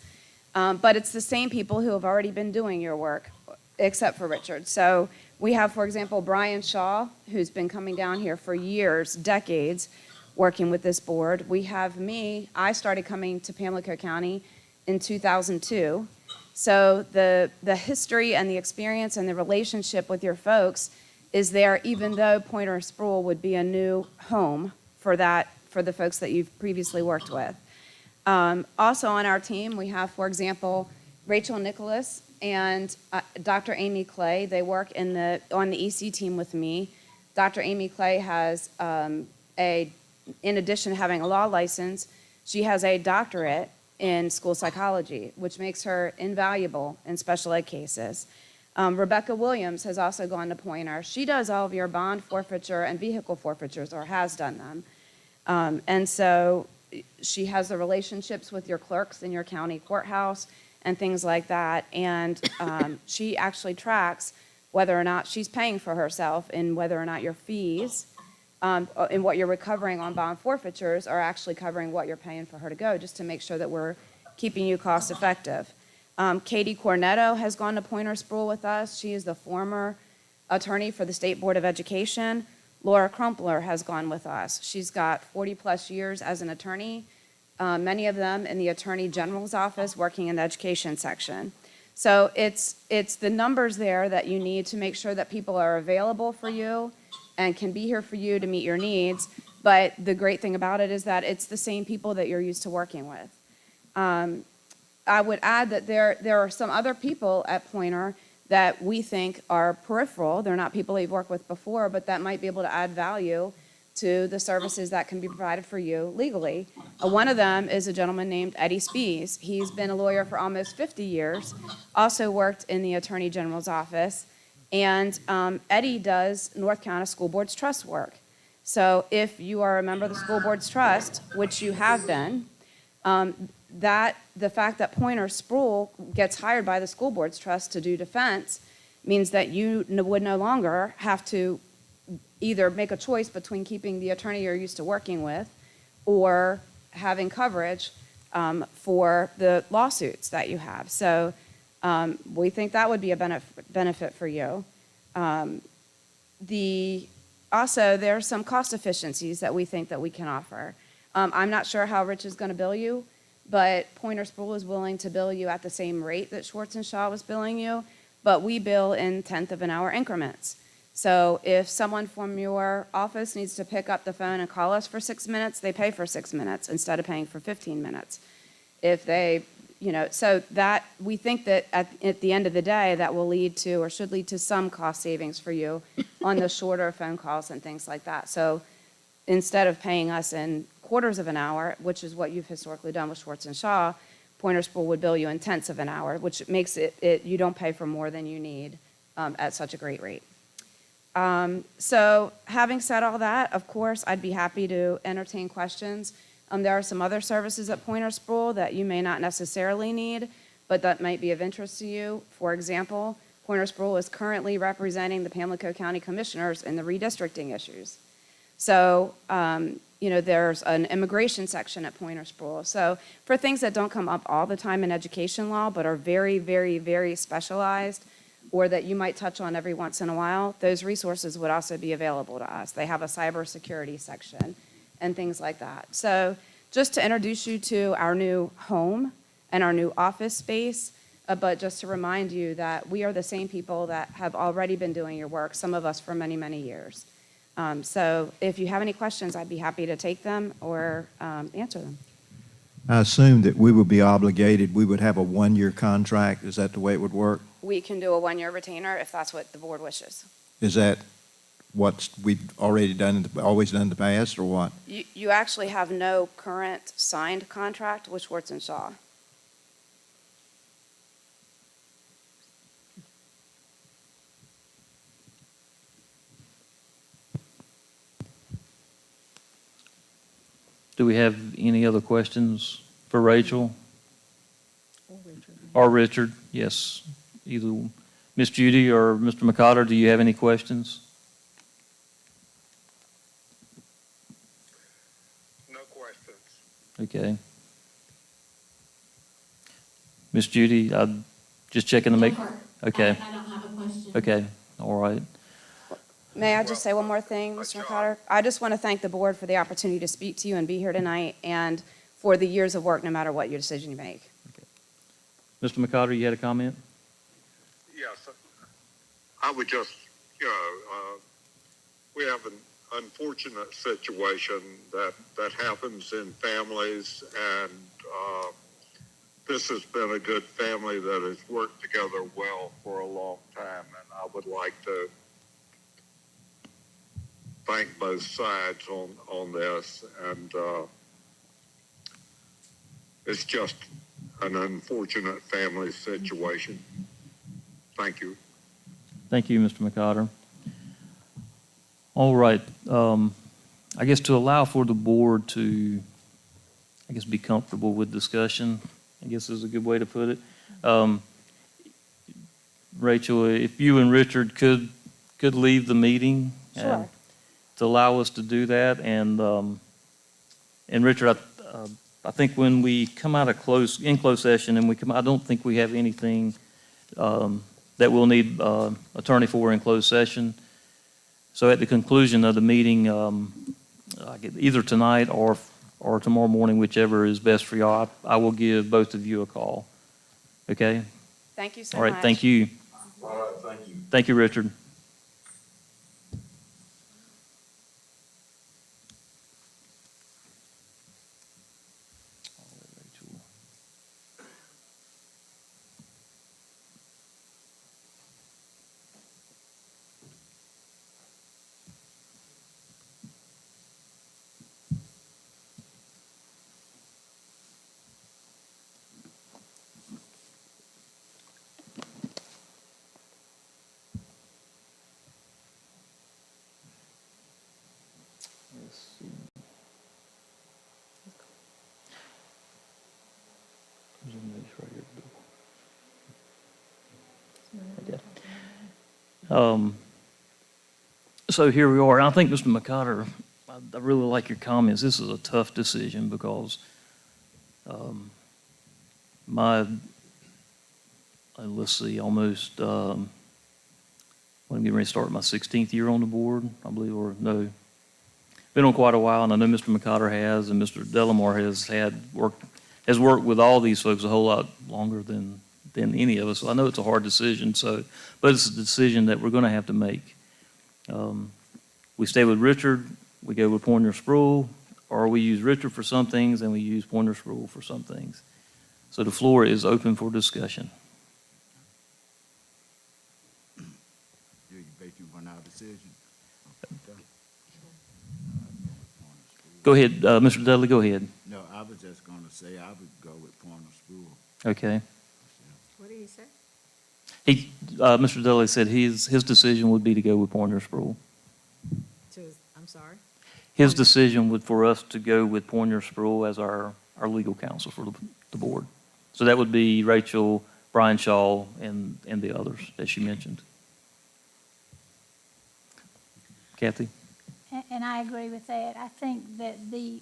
Speaker 16: But it's the same people who have already been doing your work, except for Richard. So we have, for example, Brian Shaw, who's been coming down here for years, decades, working with this board. We have me. I started coming to Pamlico County in 2002. So the history and the experience and the relationship with your folks is there, even though Pointer Sproul would be a new home for the folks that you've previously worked with. Also on our team, we have, for example, Rachel Nicholas and Dr. Amy Clay. They work on the EC team with me. Dr. Amy Clay has in addition to having a law license, she has a doctorate in school psychology, which makes her invaluable in special ed cases. Rebecca Williams has also gone to Pointer. She does all of your bond forfeiture and vehicle forfeitures, or has done them. And so she has the relationships with your clerks in your county courthouse and things like that. And she actually tracks whether or not she's paying for herself and whether or not your fees and what you're recovering on bond forfeitures are actually covering what you're paying for her to go, just to make sure that we're keeping you cost effective. Katie Cornetto has gone to Pointer Sproul with us. She is the former attorney for the State Board of Education. Laura Crumpler has gone with us. She's got 40 plus years as an attorney, many of them in the Attorney General's office working in the education section. So it's the numbers there that you need to make sure that people are available for you and can be here for you to meet your needs. But the great thing about it is that it's the same people that you're used to working with. I would add that there are some other people at Pointer that we think are peripheral. They're not people you've worked with before, but that might be able to add value to the services that can be provided for you legally. One of them is a gentleman named Eddie Spees. He's been a lawyer for almost 50 years, also worked in the Attorney General's office, and Eddie does North Carolina School Board's trust work. So if you are a member of the School Board's trust, which you have been, the fact that Pointer Sproul gets hired by the School Board's trust to do defense means that you would no longer have to either make a choice between keeping the attorney you're used to working with or having coverage for the lawsuits that you have. So we think that would be a benefit for you. Also, there are some cost efficiencies that we think that we can offer. I'm not sure how Rich is going to bill you, but Pointer Sproul is willing to bill you at the same rate that Schwartz & Shaw was billing you, but we bill in 1/10 of an hour increments. So if someone from your office needs to pick up the phone and call us for 6 minutes, they pay for 6 minutes instead of paying for 15 minutes. If they, so that we think that at the end of the day, that will lead to or should lead to some cost savings for you on the shorter phone calls and things like that. So instead of paying us in quarters of an hour, which is what you've historically done with Schwartz & Shaw, Pointer Sproul would bill you in 1/10 of an hour, which makes it you don't pay for more than you need at such a great rate. So having said all that, of course, I'd be happy to entertain questions. There are some other services at Pointer Sproul that you may not necessarily need, but that might be of interest to you. For example, Pointer Sproul is currently representing the Pamlico County Commissioners in the redistricting issues. So there's an immigration section at Pointer Sproul. So for things that don't come up all the time in education law, but are very, very, very specialized, or that you might touch on every once in a while, those resources would also be available to us. They have a cybersecurity section and things like that. So just to introduce you to our new home and our new office space, but just to remind you that we are the same people that have already been doing your work, some of us for many, many years. So if you have any questions, I'd be happy to take them or answer them.
Speaker 8: I assume that we would be obligated, we would have a one-year contract. Is that the way it would work?
Speaker 16: We can do a one-year retainer if that's what the board wishes.
Speaker 8: Is that what we've already done, always done in the past, or what?
Speaker 16: You actually have no current signed contract with Schwartz & Shaw.
Speaker 1: Do we have any other questions for Rachel? Or Richard? Yes. Either Miss Judy or Mr. McCotter, do you have any questions?
Speaker 4: No questions.
Speaker 1: Okay. Miss Judy, I'm just checking to make, okay.
Speaker 3: I don't have a question.
Speaker 1: Okay, all right.
Speaker 16: May I just say one more thing, Mr. McCotter? I just want to thank the board for the opportunity to speak to you and be here tonight, and for the years of work, no matter what your decision you make.
Speaker 1: Mr. McCotter, you had a comment?
Speaker 4: Yes, I would just, we have an unfortunate situation that happens in families, and this has been a good family that has worked together well for a long time, and I would like to thank both sides on this, and it's just an unfortunate family situation. Thank you.
Speaker 1: Thank you, Mr. McCotter. All right. I guess to allow for the board to, be comfortable with discussion, I guess is a good way to put it. Rachel, if you and Richard could leave the meeting.
Speaker 16: Sure.
Speaker 1: To allow us to do that. And Richard, I think when we come out of closed session and I don't think we have anything that we'll need attorney for in closed session. So at the conclusion of the meeting, either tonight or tomorrow morning, whichever is best for y'all, I will give both of you a call. Okay?
Speaker 16: Thank you so
Speaker 1: All
Speaker 16: much.
Speaker 1: right, thank you.
Speaker 11: All right, thank you.
Speaker 1: Thank you, Richard. So here we are. And I think, Mr. McCotter, I really like your comments. This is a tough decision because let's see, almost, I'm getting ready to start my 16th year on the board, I believe, or no. Been on quite a while, and I know Mr. McCotter has, and Mr. Delamar has worked with all these folks a whole lot longer than any of us. So I know it's a hard decision, but it's a decision that we're going to have to make. We stay with Richard, we go with Pointer Sproul, or we use Richard for some things and we use Pointer Sproul for some things. So the floor is open for discussion.
Speaker 2: You basically want our decision.
Speaker 1: Go ahead, Mr. Dudley, go ahead.
Speaker 2: No, I was just gonna say I would go with Pointer Sproul.
Speaker 1: Okay.
Speaker 9: What did he say?
Speaker 1: Mr. Dudley said his decision would be to go with Pointer Sproul.
Speaker 9: I'm sorry?
Speaker 1: His decision would for us to go with Pointer Sproul as our legal counsel for the board. So that would be Rachel, Brian Shaw, and the others that she mentioned. Kathy?
Speaker 10: And I agree with that. I think that the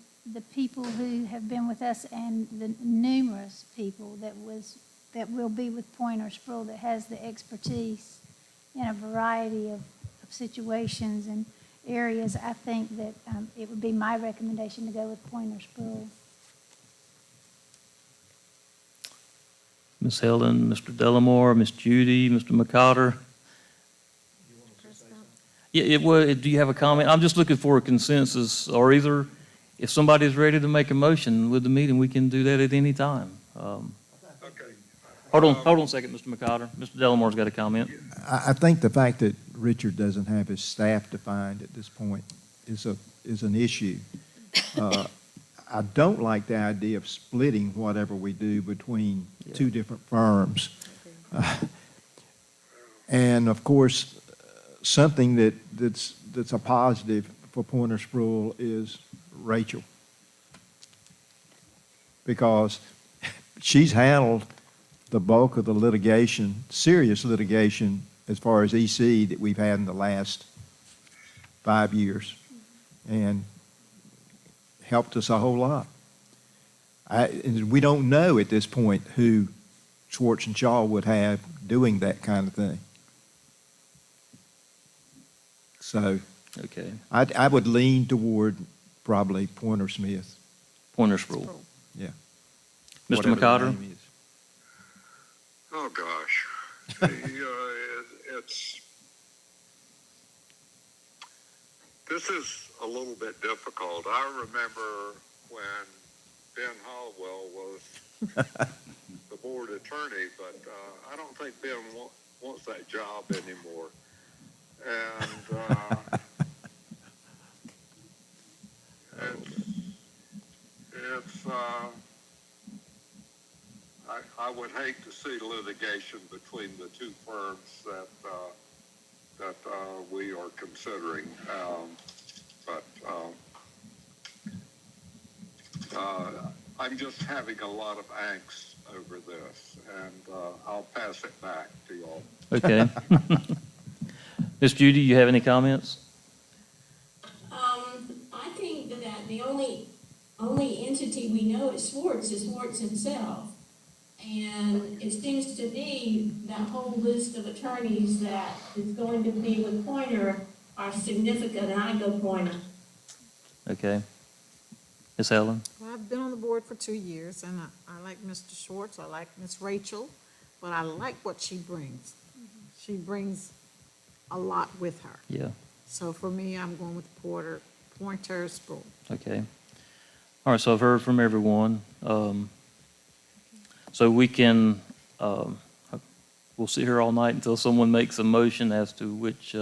Speaker 10: people who have been with us and the numerous people that will be with Pointer Sproul that has the expertise in a variety of situations and areas, I think that it would be my recommendation to go with Pointer Sproul.
Speaker 1: Ms. Helen, Mr. Delamore, Ms. Judy, Mr. McCotter? Yeah, do you have a comment? I'm just looking for a consensus, or either if somebody's ready to make a motion with the meeting, we can do that at any time. Hold on a second, Mr. McCotter. Mr. Delamore's got a comment.
Speaker 8: I think the fact that Richard doesn't have his staff defined at this point is an issue. I don't like the idea of splitting whatever we do between two different firms. And of course, something that's a positive for Pointer Sproul is Rachel, because she's handled the bulk of the litigation, serious litigation, as far as EC that we've had in the last 5 years, and helped us a whole lot. And we don't know at this point who Schwartz and Shaw would have doing that kind of thing. So
Speaker 1: Okay.
Speaker 8: I would lean toward probably Pointer Smith.
Speaker 1: Pointer Sproul.
Speaker 8: Yeah.
Speaker 1: Mr.
Speaker 8: Whatever the
Speaker 1: McCotter?
Speaker 8: name is.
Speaker 4: Oh, gosh. This is a little bit difficult. I remember when Ben Hallwell was the board attorney, but I don't think Ben wants that job anymore. And I would hate to see litigation between the two firms that we are considering. But I'm just having a lot of angst over this, and I'll pass it back to y'all.
Speaker 1: Okay. Ms. Judy, you have any comments?
Speaker 3: I think that the only entity we know is Schwartz himself. And it seems to me that whole list of attorneys that is going to be with Pointer are significant, and I go Pointer.
Speaker 1: Okay. Ms. Helen?
Speaker 9: Well, I've been on the board for 2 years, and I like Mr. Schwartz, I like Ms. Rachel, but I like what she brings. She brings a lot with her.
Speaker 1: Yeah.
Speaker 9: So for me, I'm going with Pointer Sproul.
Speaker 1: Okay. All right, so I've heard from everyone. So we can, we'll sit here all night until someone makes a motion as to which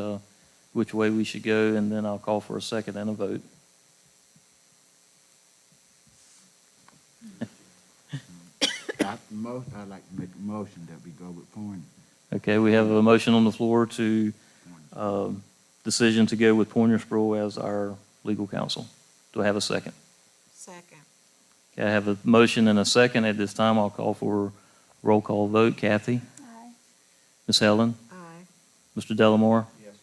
Speaker 1: way we should go, and then I'll call for a second and a vote.
Speaker 2: I'd like to make a motion that we go with Pointer.
Speaker 1: Okay, we have a motion on the floor to, decision to go with Pointer Sproul as our legal counsel. Do I have a second?
Speaker 9: Second.
Speaker 1: Okay, I have a motion and a second. At this time, I'll call for a roll call vote. Kathy?
Speaker 10: Aye.
Speaker 1: Ms. Helen?
Speaker 9: Aye.
Speaker 1: Mr. Delamore?
Speaker 2: Yes.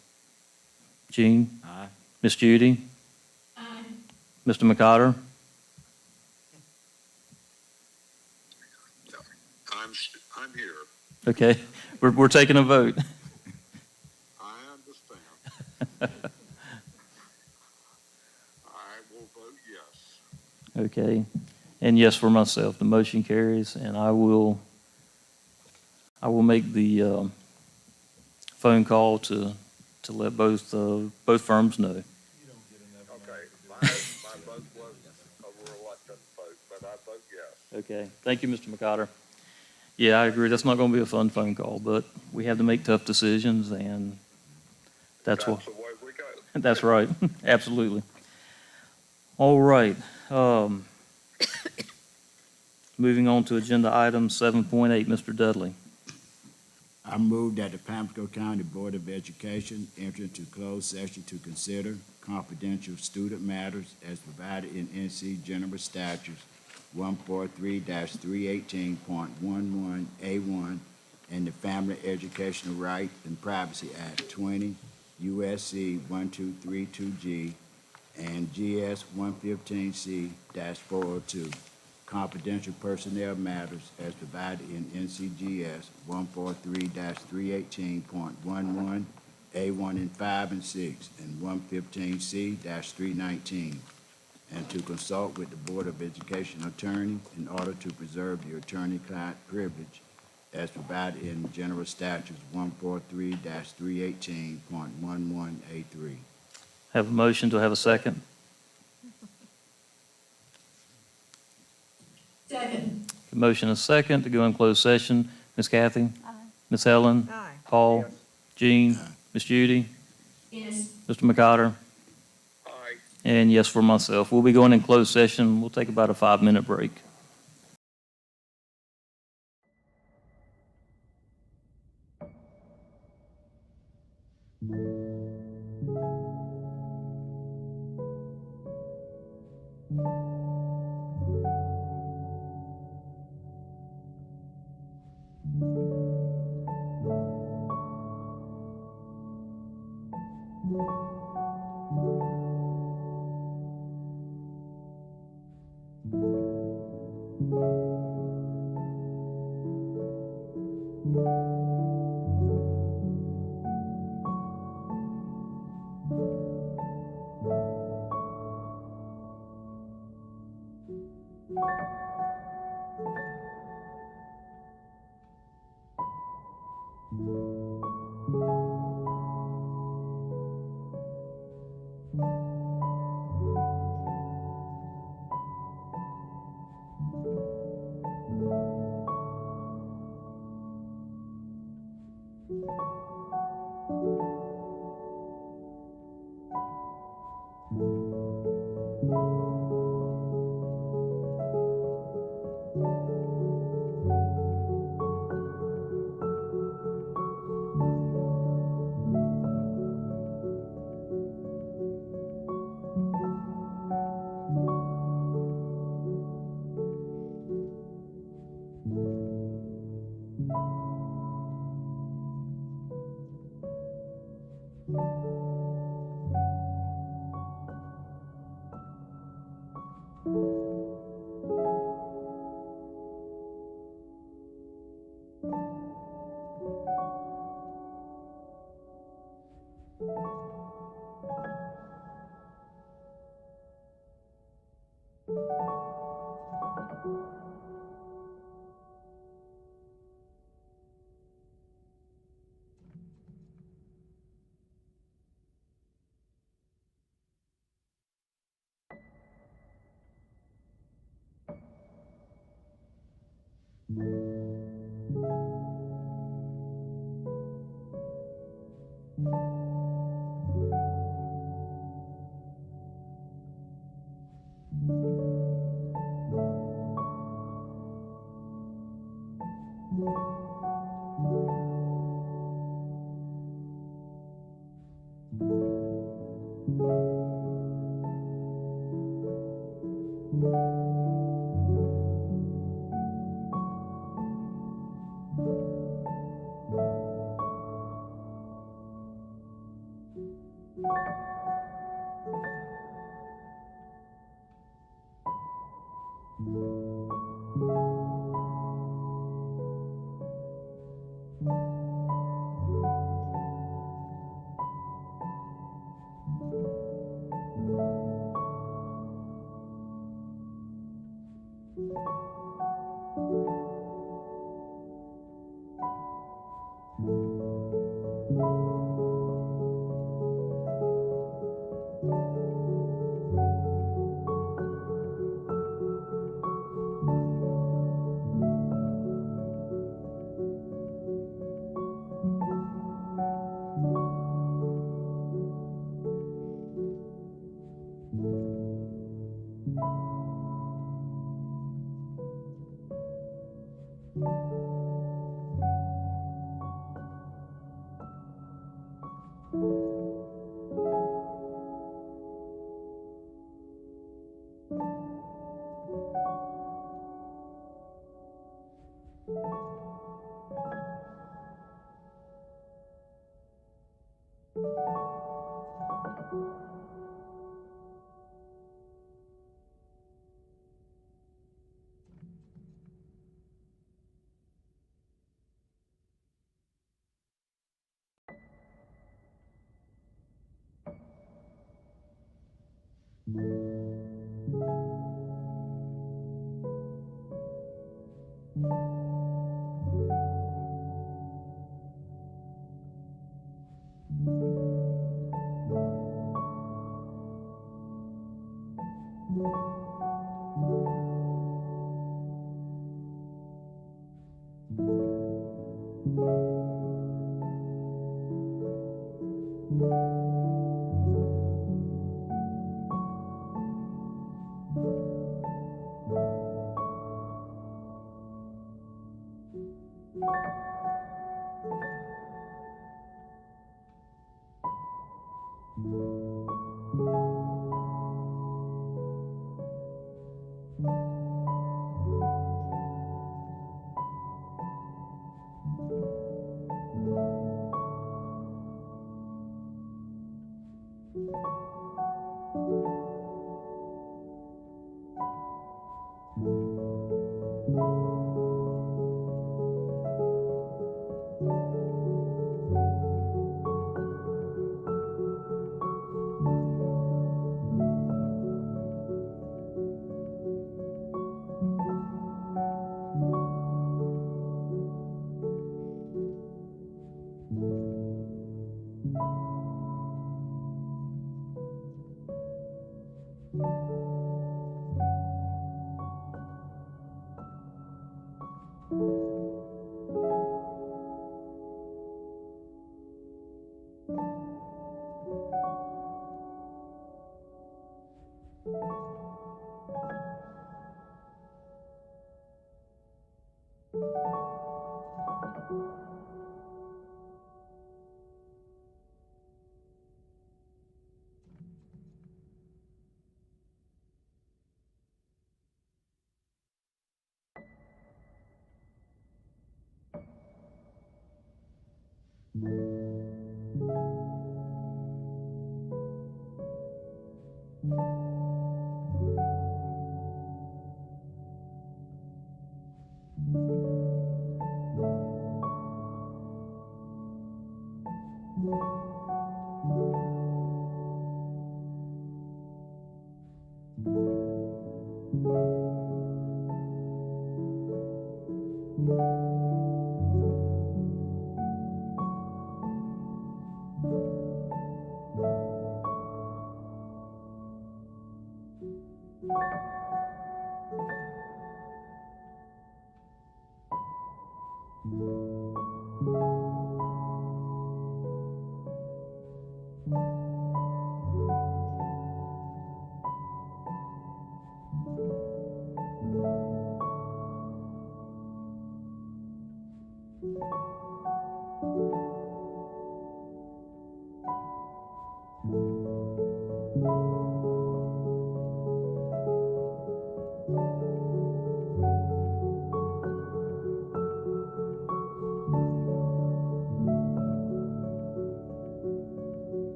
Speaker 1: Jean?
Speaker 2: Aye.
Speaker 1: Ms. Judy?
Speaker 3: Aye.
Speaker 1: Mr. McCotter?
Speaker 4: I'm here.
Speaker 1: Okay, we're taking a vote.
Speaker 4: I understand. I will vote yes.
Speaker 1: Okay, and yes for myself. The motion carries, and I will make the phone call to let both firms know.
Speaker 4: Okay, my vote was a reluctant vote, but I vote yes.
Speaker 1: Okay, thank you, Mr. McCotter. Yeah, I agree. That's not going to be a fun phone call, but we have to make tough decisions, and that's what.
Speaker 4: That's the way we go.
Speaker 1: That's right. Absolutely. All right. Moving on to agenda item 7.8, Mr. Dudley.
Speaker 2: I move that the Pamlico County Board of Education enter into closed session to consider confidential student matters as provided in NC General Statutes 143-318.11A1 and the Family Educational Right and Privacy Act 20 USC 1232G and GS 115C-402, confidential personnel matters as provided in NCGS 143-318.11, A1 and 5 and 6, and 115C-319, and to consult with the Board of Education attorney in order to preserve the attorney-client privilege as provided in General Statutes 143-318.11A3.
Speaker 1: Have a motion, to have a second?
Speaker 3: Second.
Speaker 1: A motion and a second to go in closed session. Ms. Kathy?
Speaker 10: Aye.
Speaker 1: Ms. Helen?
Speaker 9: Aye.
Speaker 1: Paul? Jean? Ms. Judy?
Speaker 3: Yes.
Speaker 1: Mr. McCotter?
Speaker 4: Aye.
Speaker 1: And yes for myself. We'll be going in closed session. We'll take about a 5-minute break.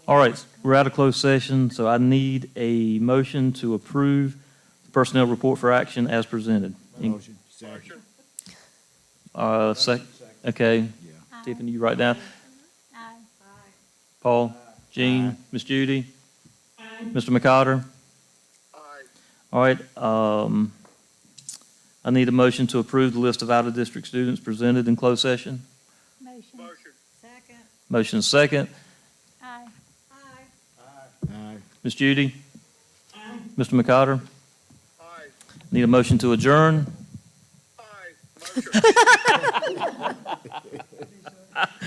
Speaker 1: All right, we're out of closed session, so I need a motion to approve the personnel report for action as presented.
Speaker 2: Motion, second.
Speaker 1: Okay,
Speaker 2: Yeah.
Speaker 1: Tiffany, you write down.
Speaker 10: Aye.
Speaker 1: Paul, Jean, Miss Judy, Mr. McCotter. All right, I need a motion to approve the list of out-of-district students presented in closed session.
Speaker 10: Motion.
Speaker 9: Second.
Speaker 1: Motion second.
Speaker 10: Aye.
Speaker 2: Aye.
Speaker 1: Miss Judy? Mr. McCotter? Need a motion to adjourn?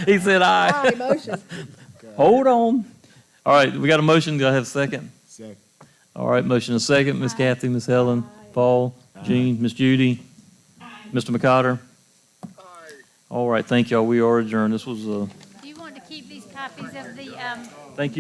Speaker 1: He said aye.
Speaker 14: Motion.
Speaker 1: Hold on. All right, we got a motion. Do I have a second?
Speaker 2: Second.
Speaker 1: All right, motion is second. Miss Kathy, Miss Helen, Paul, Jean, Miss Judy, Mr. McCotter? All right, thank y'all. We are adjourned. This was
Speaker 10: Do you want to keep these copies of the,
Speaker 1: thank you.